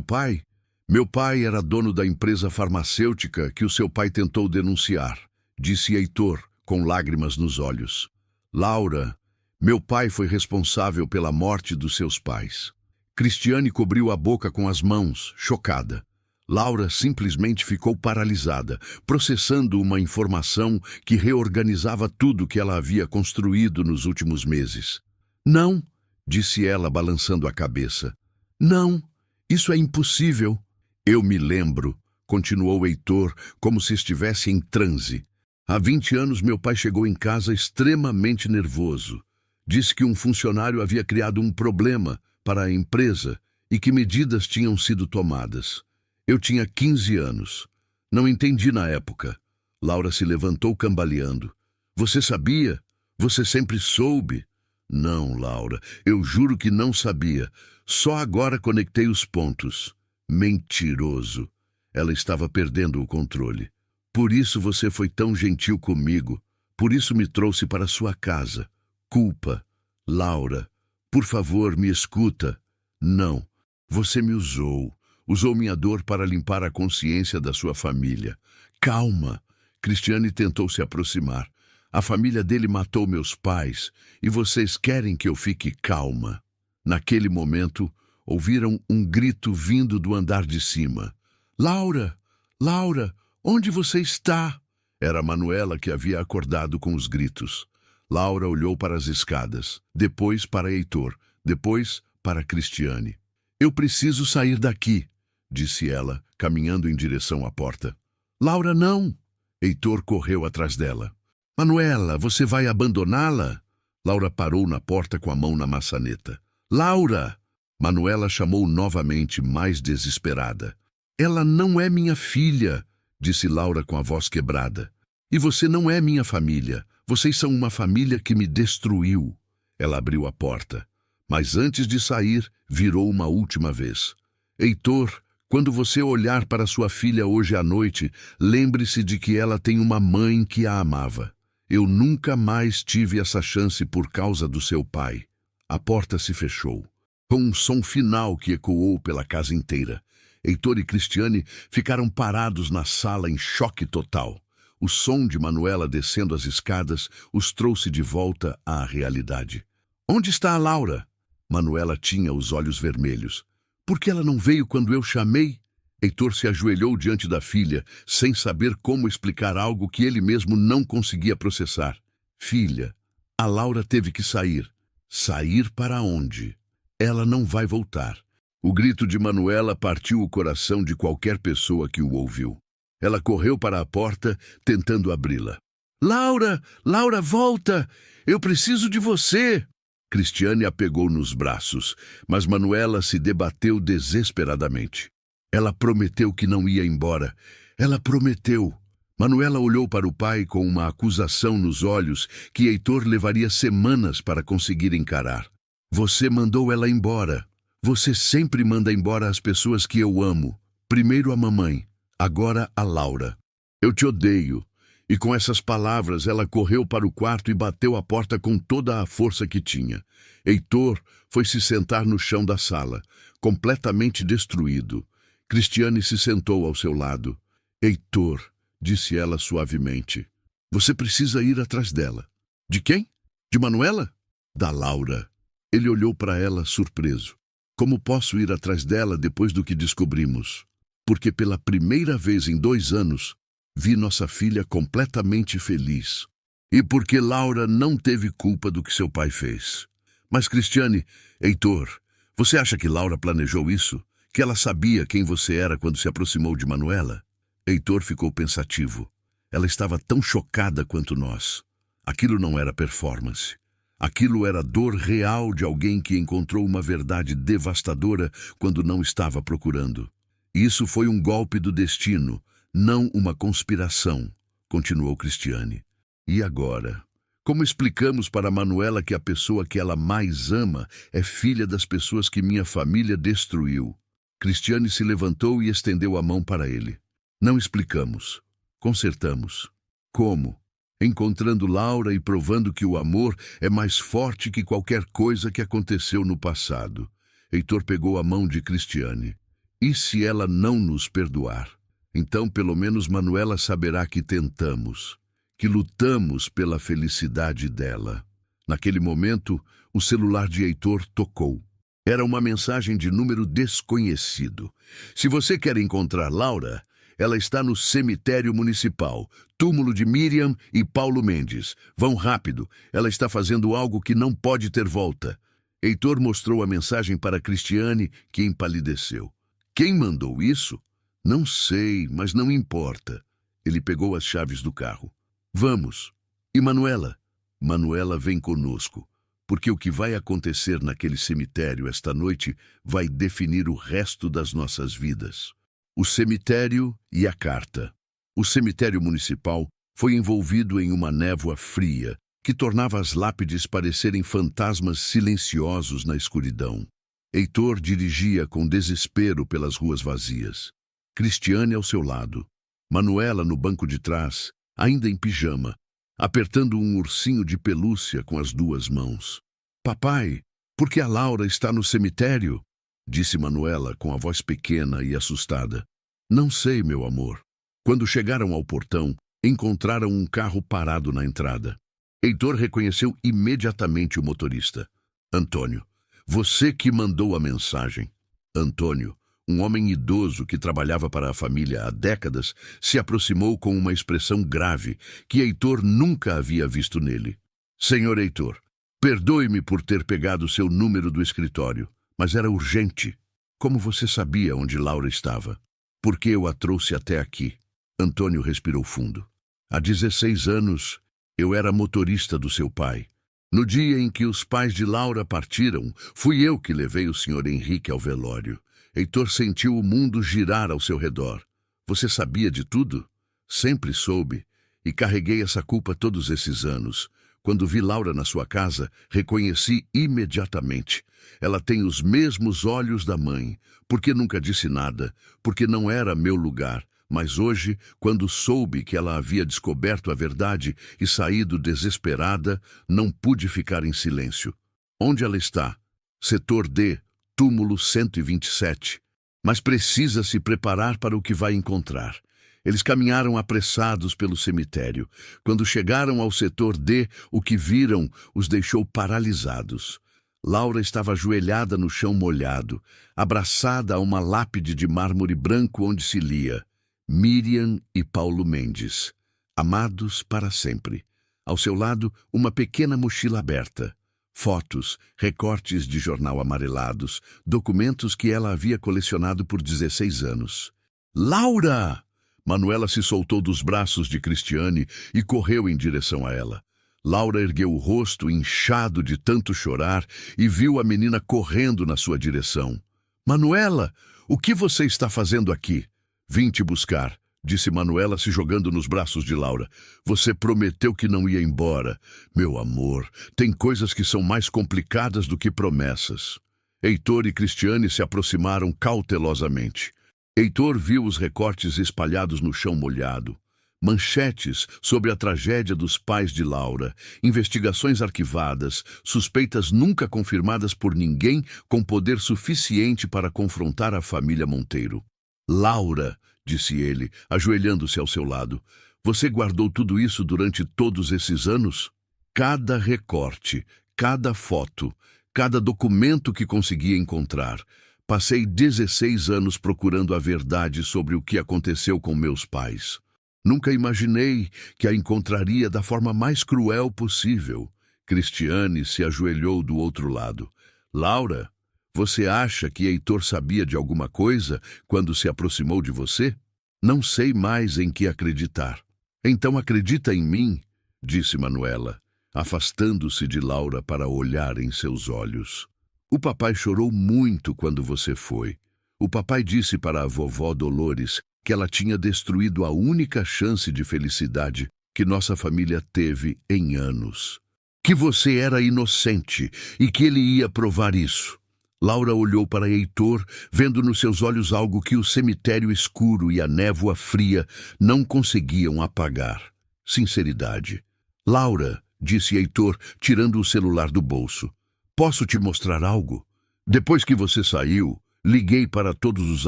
pai? Meu pai era dono da empresa farmacêutica que o seu pai tentou denunciar, disse Heitor, com lágrimas nos olhos. Laura, meu pai foi responsável pela morte dos seus pais. Cristiane cobriu a boca com as mãos, chocada. Laura simplesmente ficou paralisada, processando uma informação que reorganizava tudo que ela havia construído nos últimos meses. Não, disse ela, balançando a cabeça. Não, isso é impossível. Eu me lembro, continuou Heitor, como se estivesse em transe. Há 20 anos meu pai chegou em casa extremamente nervoso. Disse que um funcionário havia criado um problema para a empresa e que medidas tinham sido tomadas. Eu tinha 15 anos. Não entendi na época. Laura se levantou cambaleando. Você sabia? Você sempre soube? Não, Laura, eu juro que não sabia. Só agora conectei os pontos. Mentiroso. Ela estava perdendo o controle. Por isso você foi tão gentil comigo. Por isso me trouxe para sua casa. Culpa. Laura, por favor, me escuta. Não. Você me usou. Usou minha dor para limpar a consciência da sua família. Calma. Cristiane tentou se aproximar. A família dele matou meus pais e vocês querem que eu fique calma. Naquele momento, ouviram um grito vindo do andar de cima. Laura! Laura! Onde você está? Era Manuela que havia acordado com os gritos. Laura olhou para as escadas, depois para Heitor, depois para Cristiane. Eu preciso sair daqui, disse ela, caminhando em direção à porta. Laura, não! Heitor correu atrás dela. Manuela, você vai abandoná-la? Laura parou na porta com a mão na maçaneta. Laura! Manuela chamou novamente, mais desesperada. Ela não é minha filha, disse Laura com a voz quebrada. E você não é minha família. Vocês são uma família que me destruiu. Ela abriu a porta, mas antes de sair, virou uma última vez. Heitor, quando você olhar para sua filha hoje à noite, lembre-se de que ela tem uma mãe que a amava. Eu nunca mais tive essa chance por causa do seu pai. A porta se fechou, com um som final que ecoou pela casa inteira. Heitor e Cristiane ficaram parados na sala em choque total. O som de Manuela descendo as escadas os trouxe de volta à realidade. Onde está a Laura? Manuela tinha os olhos vermelhos. Por que ela não veio quando eu chamei? Heitor se ajoelhou diante da filha, sem saber como explicar algo que ele mesmo não conseguia processar. Filha, a Laura teve que sair. Sair para onde? Ela não vai voltar. O grito de Manuela partiu o coração de qualquer pessoa que o ouviu. Ela correu para a porta, tentando abri-la. Laura! Laura, volta! Eu preciso de você! Cristiane a pegou nos braços, mas Manuela se debateu desesperadamente. Ela prometeu que não ia embora. Ela prometeu. Manuela olhou para o pai com uma acusação nos olhos que Heitor levaria semanas para conseguir encarar. Você mandou ela embora. Você sempre manda embora as pessoas que eu amo. Primeiro a mamãe, agora a Laura. Eu te odeio. E com essas palavras ela correu para o quarto e bateu a porta com toda a força que tinha. Heitor foi se sentar no chão da sala, completamente destruído. Cristiane se sentou ao seu lado. Heitor, disse ela suavemente, você precisa ir atrás dela. De quem? De Manuela? Da Laura. Ele olhou para ela surpreso. Como posso ir atrás dela depois do que descobrimos? Porque pela primeira vez em 2 anos, vi nossa filha completamente feliz. E porque Laura não teve culpa do que seu pai fez. Mas Cristiane, Heitor, você acha que Laura planejou isso? Que ela sabia quem você era quando se aproximou de Manuela? Heitor ficou pensativo. Ela estava tão chocada quanto nós. Aquilo não era performance. Aquilo era dor real de alguém que encontrou uma verdade devastadora quando não estava procurando. Isso foi um golpe do destino, não uma conspiração, continuou Cristiane. E agora? Como explicamos para Manuela que a pessoa que ela mais ama é filha das pessoas que minha família destruiu? Cristiane se levantou e estendeu a mão para ele. Não explicamos. Consertamos. Como? Encontrando Laura e provando que o amor é mais forte que qualquer coisa que aconteceu no passado. Heitor pegou a mão de Cristiane. E se ela não nos perdoar? Então pelo menos Manuela saberá que tentamos, que lutamos pela felicidade dela. Naquele momento, o celular de Heitor tocou. Era uma mensagem de número desconhecido. Se você quer encontrar Laura, ela está no cemitério municipal, túmulo de Miriam e Paulo Mendes. Vão rápido, ela está fazendo algo que não pode ter volta. Heitor mostrou a mensagem para Cristiane, que empalideceu. Quem mandou isso? Não sei, mas não importa. Ele pegou as chaves do carro. Vamos. E Manuela? Manuela vem conosco, porque o que vai acontecer naquele cemitério esta noite vai definir o resto das nossas vidas. O cemitério e a carta. O cemitério municipal foi envolvido em uma névoa fria que tornava as lápides parecerem fantasmas silenciosos na escuridão. Heitor dirigia com desespero pelas ruas vazias. Cristiane ao seu lado. Manuela no banco de trás, ainda em pijama, apertando um ursinho de pelúcia com as duas mãos. Papai, por que a Laura está no cemitério? Disse Manuela com a voz pequena e assustada. Não sei, meu amor. Quando chegaram ao portão, encontraram um carro parado na entrada. Heitor reconheceu imediatamente o motorista. Antônio, você que mandou a mensagem. Antônio, um homem idoso que trabalhava para a família há décadas, se aproximou com uma expressão grave que Heitor nunca havia visto nele. Senhor Heitor, perdoe-me por ter pegado seu número do escritório, mas era urgente. Como você sabia onde Laura estava? Por que eu a trouxe até aqui? Antônio respirou fundo. Há 16 anos, eu era motorista do seu pai. No dia em que os pais de Laura partiram, fui eu que levei o senhor Henrique ao velório. Heitor sentiu o mundo girar ao seu redor. Você sabia de tudo? Sempre soube, e carreguei essa culpa todos esses anos. Quando vi Laura na sua casa, reconheci imediatamente. Ela tem os mesmos olhos da mãe. Porque nunca disse nada, porque não era meu lugar. Mas hoje, quando soube que ela havia descoberto a verdade e saído desesperada, não pude ficar em silêncio. Onde ela está? Setor D, túmulo 127. Mas precisa se preparar para o que vai encontrar. Eles caminharam apressados pelo cemitério. Quando chegaram ao setor D, o que viram os deixou paralisados. Laura estava ajoelhada no chão molhado, abraçada a uma lápide de mármore branco onde se lia Miriam e Paulo Mendes, amados para sempre. Ao seu lado, uma pequena mochila aberta. Fotos, recortes de jornal amarelados, documentos que ela havia colecionado por 16 anos. Laura! Manuela se soltou dos braços de Cristiane e correu em direção a ela. Laura ergueu o rosto, inchado de tanto chorar, e viu a menina correndo na sua direção. Manuela, o que você está fazendo aqui? Vim te buscar, disse Manuela se jogando nos braços de Laura. Você prometeu que não ia embora. Meu amor, tem coisas que são mais complicadas do que promessas. Heitor e Cristiane se aproximaram cautelosamente. Heitor viu os recortes espalhados no chão molhado. Manchetes sobre a tragédia dos pais de Laura, investigações arquivadas, suspeitas nunca confirmadas por ninguém com poder suficiente para confrontar a família Monteiro. Laura, disse ele, ajoelhando-se ao seu lado, você guardou tudo isso durante todos esses anos? Cada recorte, cada foto, cada documento que consegui encontrar. Passei 16 anos procurando a verdade sobre o que aconteceu com meus pais. Nunca imaginei que a encontraria da forma mais cruel possível. Cristiane se ajoelhou do outro lado. Laura, você acha que Heitor sabia de alguma coisa quando se aproximou de você? Não sei mais em que acreditar. Então acredita em mim, disse Manuela, afastando-se de Laura para olhar em seus olhos. O papai chorou muito quando você foi. O papai disse para a vovó Dolores que ela tinha destruído a única chance de felicidade que nossa família teve em anos. Que você era inocente e que ele ia provar isso. Laura olhou para Heitor, vendo nos seus olhos algo que o cemitério escuro e a névoa fria não conseguiam apagar. Sinceridade. Laura, disse Heitor, tirando o celular do bolso. Posso te mostrar algo? Depois que você saiu, liguei para todos os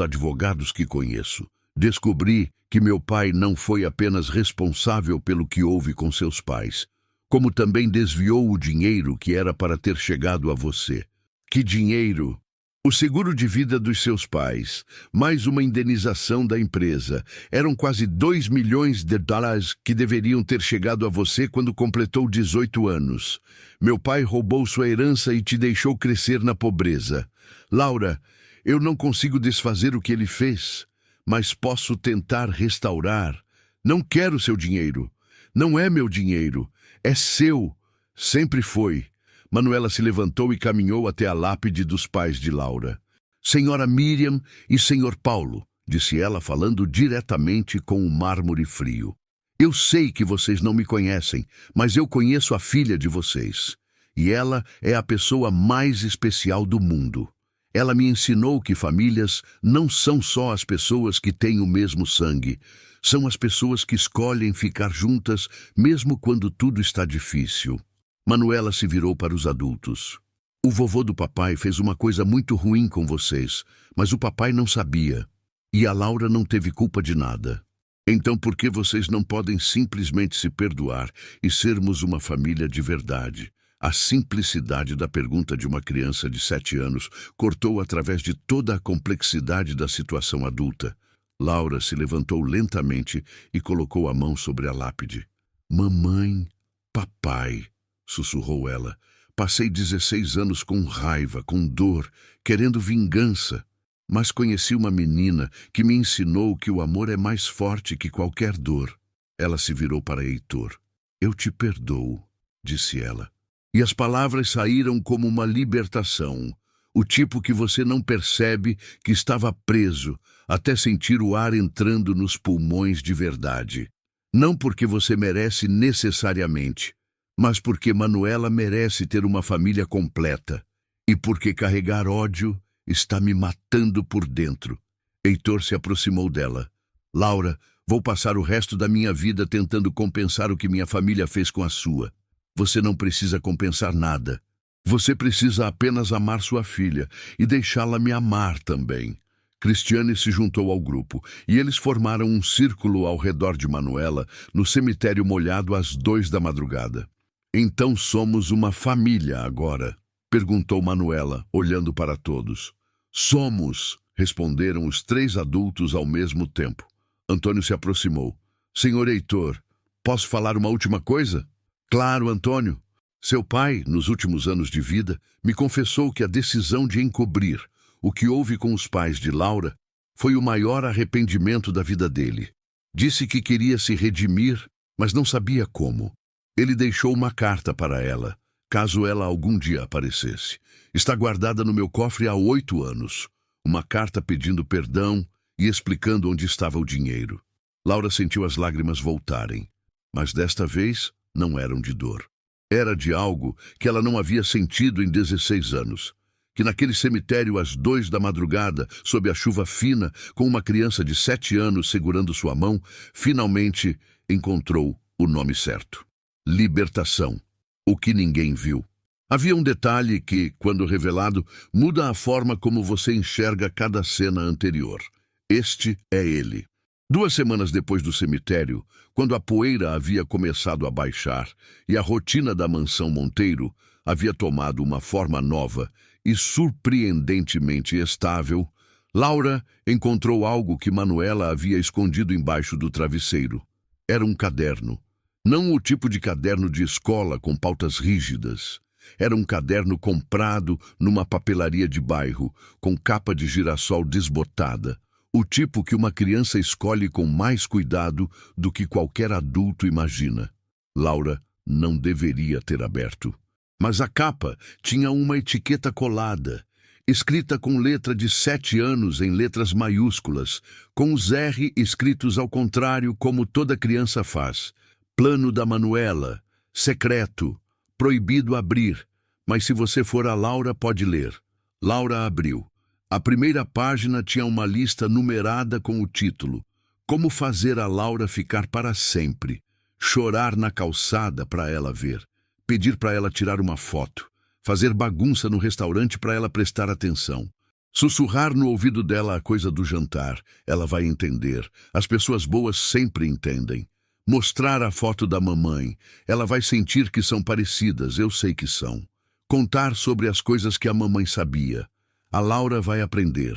advogados que conheço. Descobri que meu pai não foi apenas responsável pelo que houve com seus pais, como também desviou o dinheiro que era para ter chegado a você. Que dinheiro? O seguro de vida dos seus pais, mais uma indenização da empresa. Eram quase 2 milhões de dólares que deveriam ter chegado a você quando completou 18 anos. Meu pai roubou sua herança e te deixou crescer na pobreza. Laura, eu não consigo desfazer o que ele fez, mas posso tentar restaurar. Não quero seu dinheiro. Não é meu dinheiro. É seu. Sempre foi. Manuela se levantou e caminhou até a lápide dos pais de Laura. Senhora Miriam e senhor Paulo, disse ela falando diretamente com o mármore frio. Eu sei que vocês não me conhecem, mas eu conheço a filha de vocês. E ela é a pessoa mais especial do mundo. Ela me ensinou que famílias não são só as pessoas que têm o mesmo sangue. São as pessoas que escolhem ficar juntas mesmo quando tudo está difícil. Manuela se virou para os adultos. O vovô do papai fez uma coisa muito ruim com vocês, mas o papai não sabia. E a Laura não teve culpa de nada. Então por que vocês não podem simplesmente se perdoar e sermos uma família de verdade? A simplicidade da pergunta de uma criança de 7 anos cortou através de toda a complexidade da situação adulta. Laura se levantou lentamente e colocou a mão sobre a lápide. Mamãe, papai, sussurrou ela. Passei 16 anos com raiva, com dor, querendo vingança. Mas conheci uma menina que me ensinou que o amor é mais forte que qualquer dor. Ela se virou para Heitor. Eu te perdoo, disse ela. E as palavras saíram como uma libertação, o tipo que você não percebe que estava preso, até sentir o ar entrando nos pulmões de verdade. Não porque você merece necessariamente, mas porque Manuela merece ter uma família completa, e porque carregar ódio está me matando por dentro. Heitor se aproximou dela. Laura, vou passar o resto da minha vida tentando compensar o que minha família fez com a sua. Você não precisa compensar nada. Você precisa apenas amar sua filha e deixá-la me amar também. Cristiane se juntou ao grupo e eles formaram um círculo ao redor de Manuela no cemitério molhado às 2 da madrugada. Então somos uma família agora? Perguntou Manuela, olhando para todos. Somos, responderam os 3 adultos ao mesmo tempo. Antônio se aproximou. Senhor Heitor, posso falar uma última coisa? Claro, Antônio. Seu pai, nos últimos anos de vida, me confessou que a decisão de encobrir o que houve com os pais de Laura foi o maior arrependimento da vida dele. Disse que queria se redimir, mas não sabia como. Ele deixou uma carta para ela, caso ela algum dia aparecesse. Está guardada no meu cofre há 8 anos. Uma carta pedindo perdão e explicando onde estava o dinheiro. Laura sentiu as lágrimas voltarem, mas desta vez não eram de dor. Era de algo que ela não havia sentido em 16 anos. Que naquele cemitério às 2 da madrugada, sob a chuva fina, com uma criança de 7 anos segurando sua mão, finalmente encontrou o nome certo. Libertação. O que ninguém viu. Havia um detalhe que, quando revelado, muda a forma como você enxerga cada cena anterior. Este é ele. 2 semanas depois do cemitério, quando a poeira havia começado a baixar e a rotina da mansão Monteiro havia tomado uma forma nova e surpreendentemente estável, Laura encontrou algo que Manuela havia escondido embaixo do travesseiro. Era um caderno. Não o tipo de caderno de escola com pautas rígidas. Era um caderno comprado numa papelaria de bairro, com capa de girassol desbotada, O tipo que uma criança escolhe com mais cuidado do que qualquer adulto imagina. Laura não deveria ter aberto. Mas a capa tinha uma etiqueta colada, escrita com letra de 7 anos em letras maiúsculas, com os R escritos ao contrário, como toda criança faz. Plano da Manuela, secreto, proibido abrir, mas se você for a Laura pode ler. Laura abriu. A primeira página tinha uma lista numerada com o título: Como fazer a Laura ficar para sempre. Chorar na calçada para ela ver. Pedir para ela tirar uma foto. Fazer bagunça no restaurante para ela prestar atenção. Sussurrar no ouvido dela a coisa do jantar. Ela vai entender. As pessoas boas sempre entendem. Mostrar a foto da mamãe. Ela vai sentir que são parecidas, eu sei que são. Contar sobre as coisas que a mamãe sabia. A Laura vai aprender.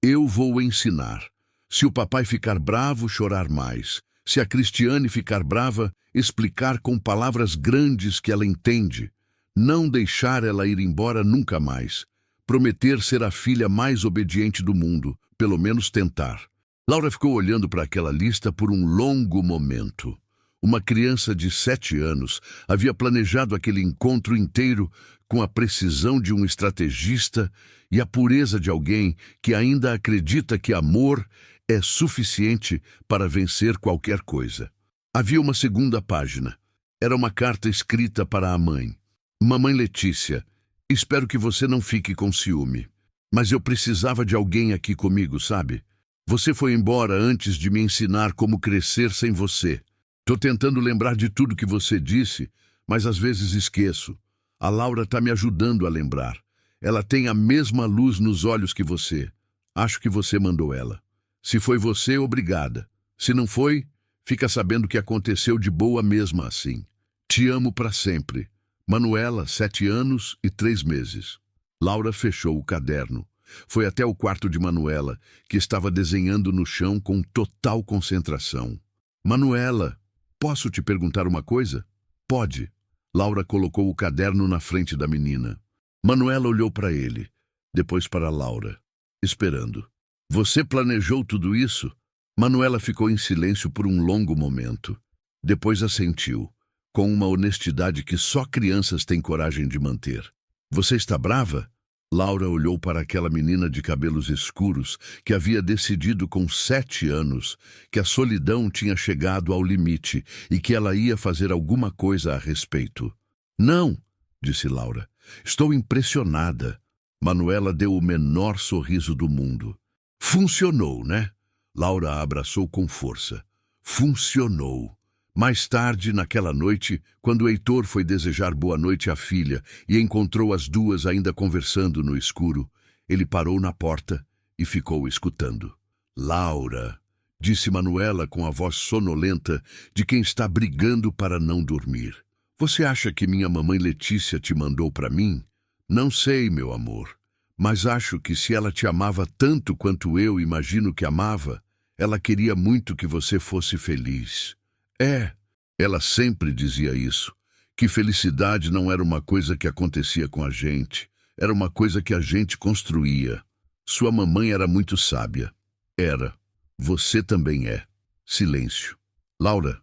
Eu vou ensinar. Se o papai ficar bravo, chorar mais. Se a Cristiane ficar brava, explicar com palavras grandes que ela entende. Não deixar ela ir embora nunca mais. Prometer ser a filha mais obediente do mundo, pelo menos tentar. Laura ficou olhando para aquela lista por um longo momento. Uma criança de 7 anos havia planejado aquele encontro inteiro com a precisão de um estrategista e a pureza de alguém que ainda acredita que amor é suficiente para vencer qualquer coisa. Havia uma segunda página. Era uma carta escrita para a mãe. Mamãe Letícia, espero que você não fique com ciúme. Mas eu precisava de alguém aqui comigo, sabe? Você foi embora antes de me ensinar como crescer sem você. Tô tentando lembrar de tudo que você disse, mas às vezes esqueço. A Laura tá me ajudando a lembrar. Ela tem a mesma luz nos olhos que você. Acho que você mandou ela. Se foi você, obrigada. Se não foi, fica sabendo que aconteceu de boa mesmo assim. Te amo para sempre. Manuela, 7 anos e 3 meses. Laura fechou o caderno. Foi até o quarto de Manuela, que estava desenhando no chão com total concentração. Manuela, posso te perguntar uma coisa? Pode. Laura colocou o caderno na frente da menina. Manuela olhou para ele, depois para Laura, esperando. Você planejou tudo isso? Manuela ficou em silêncio por um longo momento. Depois assentiu, com uma honestidade que só crianças têm coragem de manter. Você está brava? Laura olhou para aquela menina de cabelos escuros que havia decidido com 7 anos que a solidão tinha chegado ao limite e que ela ia fazer alguma coisa a respeito. Não, disse Laura. Estou impressionada. Manuela deu o menor sorriso do mundo. Funcionou, né? Laura a abraçou com força. Funcionou. Mais tarde, naquela noite, quando Heitor foi desejar boa noite à filha e encontrou as duas ainda conversando no escuro, ele parou na porta e ficou escutando. Laura, disse Manuela com a voz sonolenta de quem está brigando para não dormir. Você acha que minha mamãe Letícia te mandou para mim? Não sei, meu amor, mas acho que se ela te amava tanto quanto eu imagino que amava, ela queria muito que você fosse feliz. Ela sempre dizia isso, que felicidade não era uma coisa que acontecia com a gente, era uma coisa que a gente construía. Sua mamãe era muito sábia. Era. Você também é. Silêncio. Laura.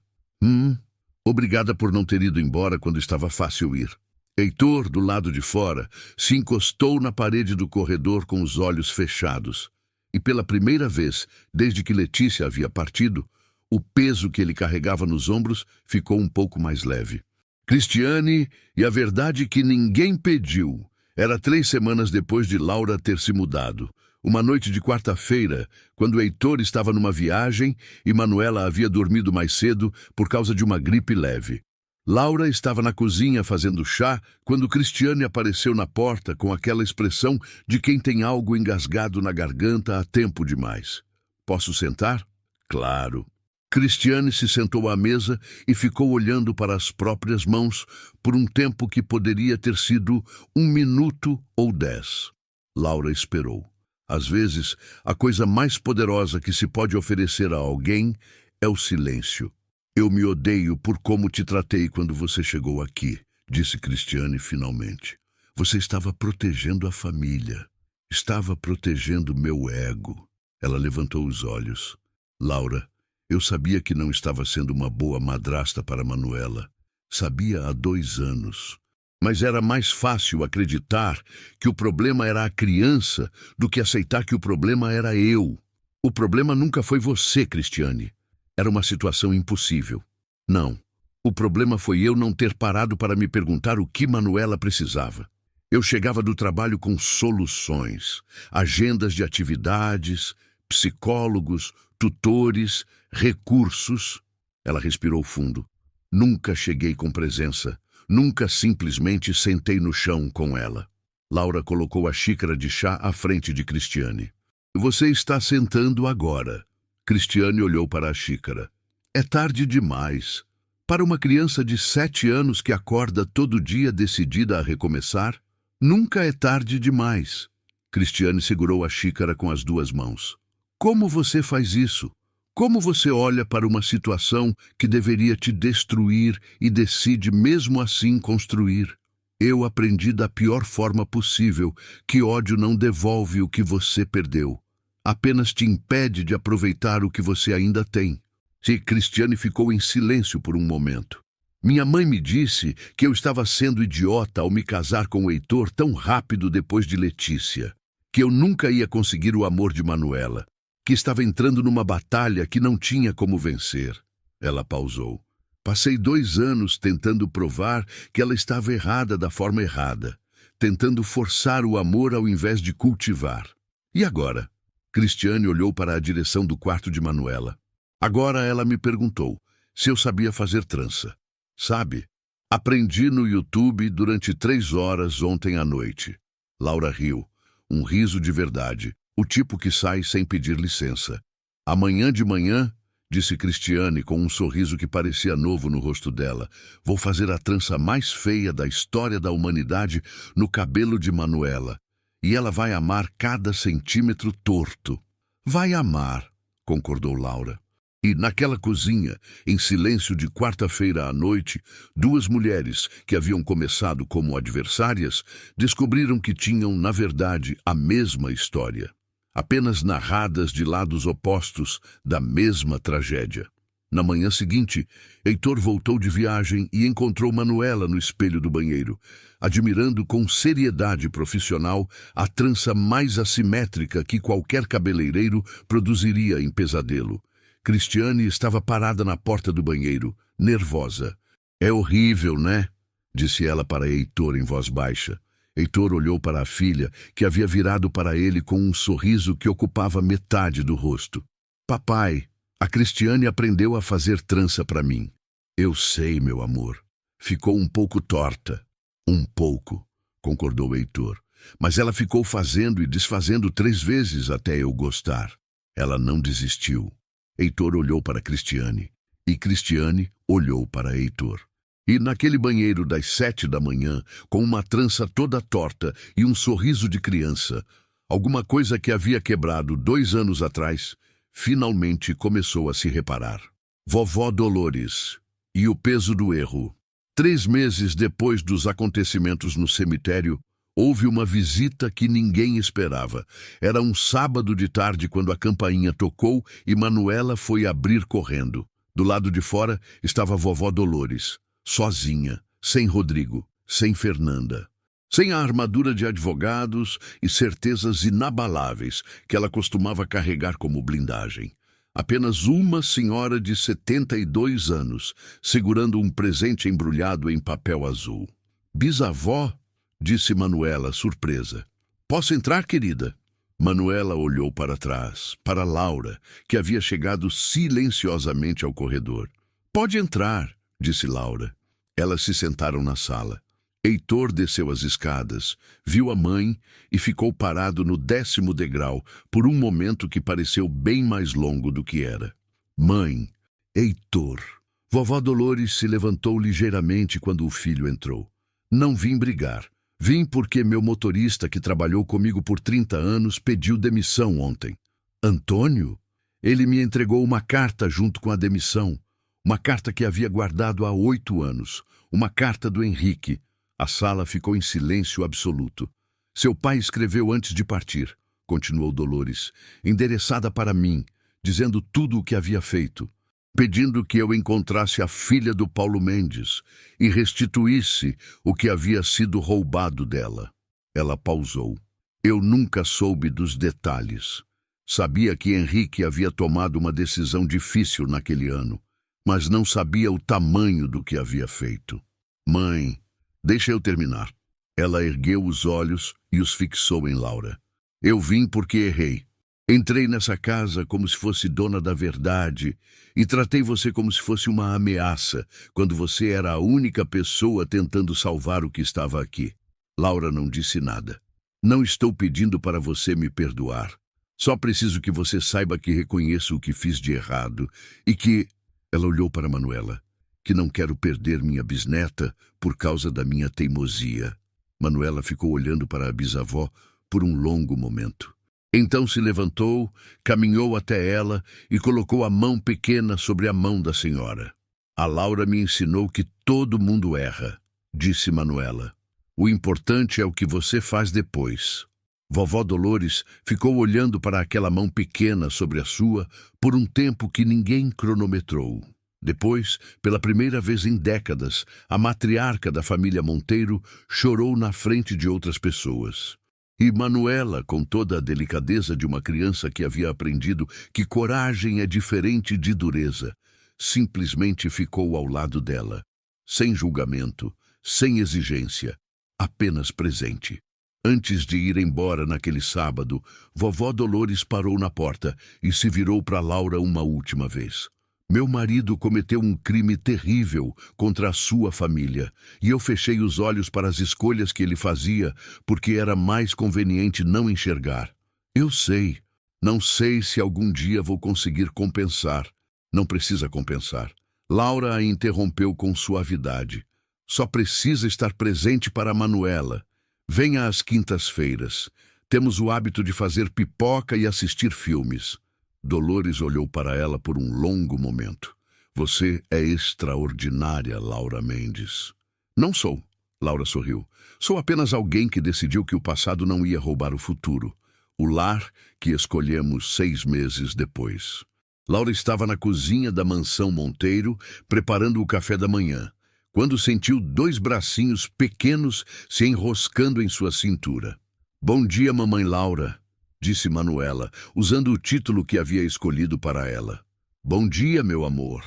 Obrigada por não ter ido embora quando estava fácil ir. Heitor, do lado de fora, se encostou na parede do corredor com os olhos fechados. E pela primeira vez, desde que Letícia havia partido, o peso que ele carregava nos ombros ficou um pouco mais leve. Cristiane, e a verdade que ninguém pediu, era 3 semanas depois de Laura ter se mudado. Uma noite de quarta-feira, quando Heitor estava numa viagem e Manuela havia dormido mais cedo por causa de uma gripe leve. Laura estava na cozinha fazendo chá quando Cristiane apareceu na porta com aquela expressão de quem tem algo engasgado na garganta há tempo demais. Posso sentar? Claro. Cristiane se sentou à mesa e ficou olhando para as próprias mãos por um tempo que poderia ter sido 1 minuto ou 10. Laura esperou. Às vezes, a coisa mais poderosa que se pode oferecer a alguém é o silêncio. Eu me odeio por como te tratei quando você chegou aqui, disse Cristiane finalmente. Você estava protegendo a família. Estava protegendo meu ego. Ela levantou os olhos. Laura, eu sabia que não estava sendo uma boa madrasta para Manuela. Sabia há 2 anos. Mas era mais fácil acreditar que o problema era a criança do que aceitar que o problema era eu. O problema nunca foi você, Cristiane. Era uma situação impossível. Não. O problema foi eu não ter parado para me perguntar o que Manuela precisava. Eu chegava do trabalho com soluções, agendas de atividades, psicólogos, tutores, recursos. Ela respirou fundo. Nunca cheguei com presença. Nunca simplesmente sentei no chão com ela. Laura colocou a xícara de chá à frente de Cristiane. Você está sentando agora. Cristiane olhou para a xícara. É tarde demais. Para uma criança de 7 anos que acorda todo dia decidida a recomeçar, nunca é tarde demais. Cristiane segurou a xícara com as 2 mãos. Como você faz isso? Como você olha para uma situação que deveria te destruir e decide mesmo assim construir? Eu aprendi da pior forma possível que ódio não devolve o que você perdeu. Apenas te impede de aproveitar o que você ainda tem. E Cristiane ficou em silêncio por um momento. Minha mãe me disse que eu estava sendo idiota ao me casar com o Heitor tão rápido depois de Letícia, que eu nunca ia conseguir o amor de Manuela, que estava entrando numa batalha que não tinha como vencer. Ela pausou. Passei 2 anos tentando provar que ela estava errada da forma errada, tentando forçar o amor ao invés de cultivar. E agora? Cristiane olhou para a direção do quarto de Manuela. Agora ela me perguntou se eu sabia fazer trança. Sabe? Aprendi no YouTube durante 3 horas ontem à noite. Laura riu. Um riso de verdade. O tipo que sai sem pedir licença. Amanhã de manhã, disse Cristiane com um sorriso que parecia novo no rosto dela, vou fazer a trança mais feia da história da humanidade no cabelo de Manuela. E ela vai amar cada centímetro torto. Vai amar, concordou Laura. E naquela cozinha, em silêncio de quarta-feira à noite, 2 mulheres que haviam começado como adversárias descobriram que tinham, na verdade, a mesma história. Apenas narradas de lados opostos da mesma tragédia. Na manhã seguinte, Heitor voltou de viagem e encontrou Manuela no espelho do banheiro, admirando com seriedade profissional a trança mais assimétrica que qualquer cabeleireiro produziria em pesadelo. Cristiane estava parada na porta do banheiro, nervosa. É horrível, né? Disse ela para Heitor em voz baixa. Heitor olhou para a filha, que havia virado para ele com um sorriso que ocupava metade do rosto. Papai, a Cristiane aprendeu a fazer trança para mim. Eu sei, meu amor. Ficou um pouco torta. Um pouco, concordou Heitor. Mas ela ficou fazendo e desfazendo 3 vezes até eu gostar. Ela não desistiu. Heitor olhou para Cristiane, e Cristiane olhou para Heitor. E naquele banheiro das 7 da manhã, com uma trança toda torta e um sorriso de criança, alguma coisa que havia quebrado 2 anos atrás, finalmente começou a se reparar. Vovó Dolores e o peso do erro. 3 meses depois dos acontecimentos no cemitério, houve uma visita que ninguém esperava. Era um sábado de tarde quando a campainha tocou e Manuela foi abrir correndo. Do lado de fora estava a vovó Dolores, sozinha, sem Rodrigo, sem Fernanda. Sem a armadura de advogados e certezas inabaláveis que ela costumava carregar como blindagem. Apenas uma senhora de 72 anos, segurando um presente embrulhado em papel azul. Bisavó? Disse Manuela, surpresa. Posso entrar, querida? Manuela olhou para trás, para Laura, que havia chegado silenciosamente ao corredor. Pode entrar, disse Laura. Elas se sentaram na sala. Heitor desceu as escadas, viu a mãe e ficou parado no 10º degrau por um momento que pareceu bem mais longo do que era. Mãe, Heitor. Vovó Dolores se levantou ligeiramente quando o filho entrou. Não vim brigar. Vim porque meu motorista, que trabalhou comigo por 30 anos, pediu demissão ontem. Antônio? Ele me entregou uma carta junto com a demissão. Uma carta que havia guardado há 8 anos. Uma carta do Henrique. A sala ficou em silêncio absoluto. Seu pai escreveu antes de partir. continuou Dolores, endereçada para mim, dizendo tudo o que havia feito, pedindo que eu encontrasse a filha do Paulo Mendes e restituísse o que havia sido roubado dela. Ela pausou. Eu nunca soube dos detalhes. Sabia que Henrique havia tomado uma decisão difícil naquele ano, mas não sabia o tamanho do que havia feito. Mãe, deixa eu terminar. Ela ergueu os olhos e os fixou em Laura. Eu vim porque errei. Entrei nessa casa como se fosse dona da verdade e tratei você como se fosse uma ameaça, quando você era a única pessoa tentando salvar o que estava aqui. Laura não disse nada. Não estou pedindo para você me perdoar. Só preciso que você saiba que reconheço o que fiz de errado e que... Ela olhou para Manuela. Que não quero perder minha bisneta por causa da minha teimosia. Manuela ficou olhando para a bisavó por um longo momento. Então se levantou, caminhou até ela e colocou a mão pequena sobre a mão da senhora. A Laura me ensinou que todo mundo erra, disse Manuela. O importante é o que você faz depois. Vovó Dolores ficou olhando para aquela mão pequena sobre a sua por um tempo que ninguém cronometrou. Depois, pela primeira vez em décadas, a matriarca da família Monteiro chorou na frente de outras pessoas. E Manuela, com toda a delicadeza de uma criança que havia aprendido que coragem é diferente de dureza, simplesmente ficou ao lado dela, sem julgamento, sem exigência, apenas presente. Antes de ir embora naquele sábado, vovó Dolores parou na porta e se virou para Laura uma última vez. Meu marido cometeu um crime terrível contra a sua família, e eu fechei os olhos para as escolhas que ele fazia, porque era mais conveniente não enxergar. Eu sei, não sei se algum dia vou conseguir compensar. Não precisa compensar. Laura a interrompeu com suavidade. Só precisa estar presente para a Manuela. Venha às quintas-feiras. Temos o hábito de fazer pipoca e assistir filmes. Dolores olhou para ela por um longo momento. Você é extraordinária, Laura Mendes. Não sou, Laura sorriu. Sou apenas alguém que decidiu que o passado não ia roubar o futuro. O lar que escolhemos 6 meses depois. Laura estava na cozinha da mansão Monteiro, preparando o café da manhã, quando sentiu 2 bracinhos pequenos se enroscando em sua cintura. Bom dia, mamãe Laura, disse Manuela, usando o título que havia escolhido para ela. Bom dia, meu amor.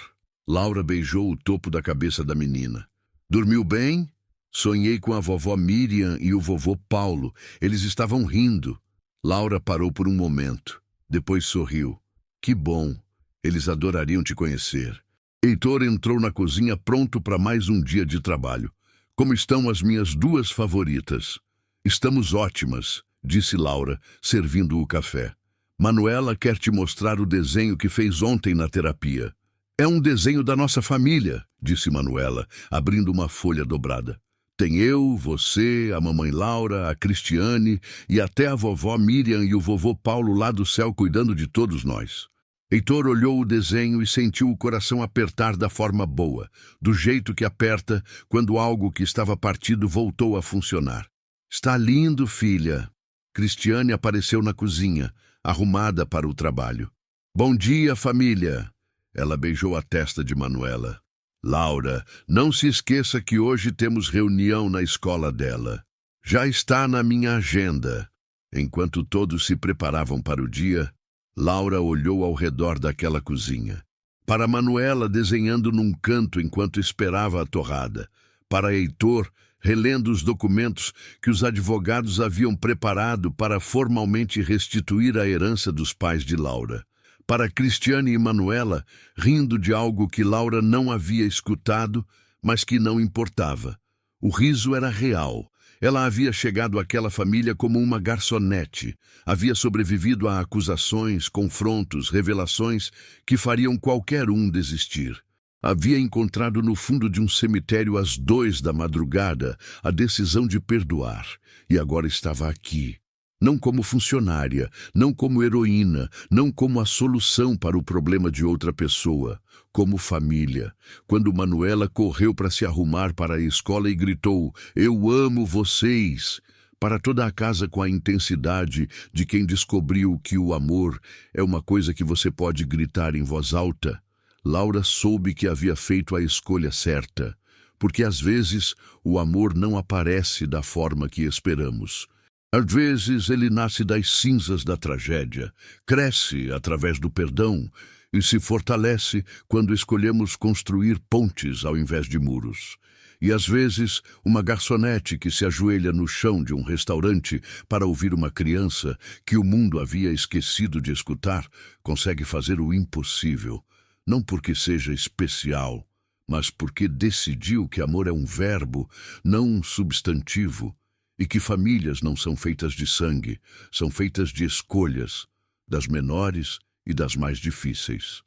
Laura beijou o topo da cabeça da menina. Dormiu bem? Sonhei com a vovó Miriam e o vovô Paulo. Eles estavam rindo. Laura parou por um momento. Depois sorriu. Que bom. Eles adorariam te conhecer. Heitor entrou na cozinha pronto para mais um dia de trabalho. Como estão as minhas 2 favoritas? Estamos ótimas, disse Laura, servindo o café. Manuela quer te mostrar o desenho que fez ontem na terapia. É um desenho da nossa família, disse Manuela, abrindo uma folha dobrada. Tem eu, você, a mamãe Laura, a Cristiane e até a vovó Miriam e o vovô Paulo lá do céu cuidando de todos nós. Heitor olhou o desenho e sentiu o coração apertar da forma boa, do jeito que aperta quando algo que estava partido voltou a funcionar. Está lindo, filha. Cristiane apareceu na cozinha, arrumada para o trabalho. Bom dia, família. Ela beijou a testa de Manuela. Laura, não se esqueça que hoje temos reunião na escola dela. Já está na minha agenda. Enquanto todos se preparavam para o dia, Laura olhou ao redor daquela cozinha. Para Manuela desenhando num canto enquanto esperava a torrada. Para Heitor relendo os documentos que os advogados haviam preparado para formalmente restituir a herança dos pais de Laura. Para Cristiane e Manuela rindo de algo que Laura não havia escutado, mas que não importava. O riso era real. Ela havia chegado àquela família como uma garçonete. Havia sobrevivido a acusações, confrontos, revelações que fariam qualquer um desistir. Havia encontrado no fundo de um cemitério às 2 da madrugada a decisão de perdoar. E agora estava aqui. Não como funcionária, não como heroína, não como a solução para o problema de outra pessoa, como família. Quando Manuela correu para se arrumar para a escola e gritou, "Eu amo vocês!", para toda a casa com a intensidade de quem descobriu que o amor é uma coisa que você pode gritar em voz alta. Laura soube que havia feito a escolha certa, porque às vezes o amor não aparece da forma que esperamos. Às vezes ele nasce das cinzas da tragédia, cresce através do perdão e se fortalece quando escolhemos construir pontes ao invés de muros. E às vezes, uma garçonete que se ajoelha no chão de um restaurante para ouvir uma criança que o mundo havia esquecido de escutar, consegue fazer o impossível, não porque seja especial, mas porque decidiu que amor é um verbo, não um substantivo, e que famílias não são feitas de sangue, são feitas de escolhas, das menores e das mais difíceis.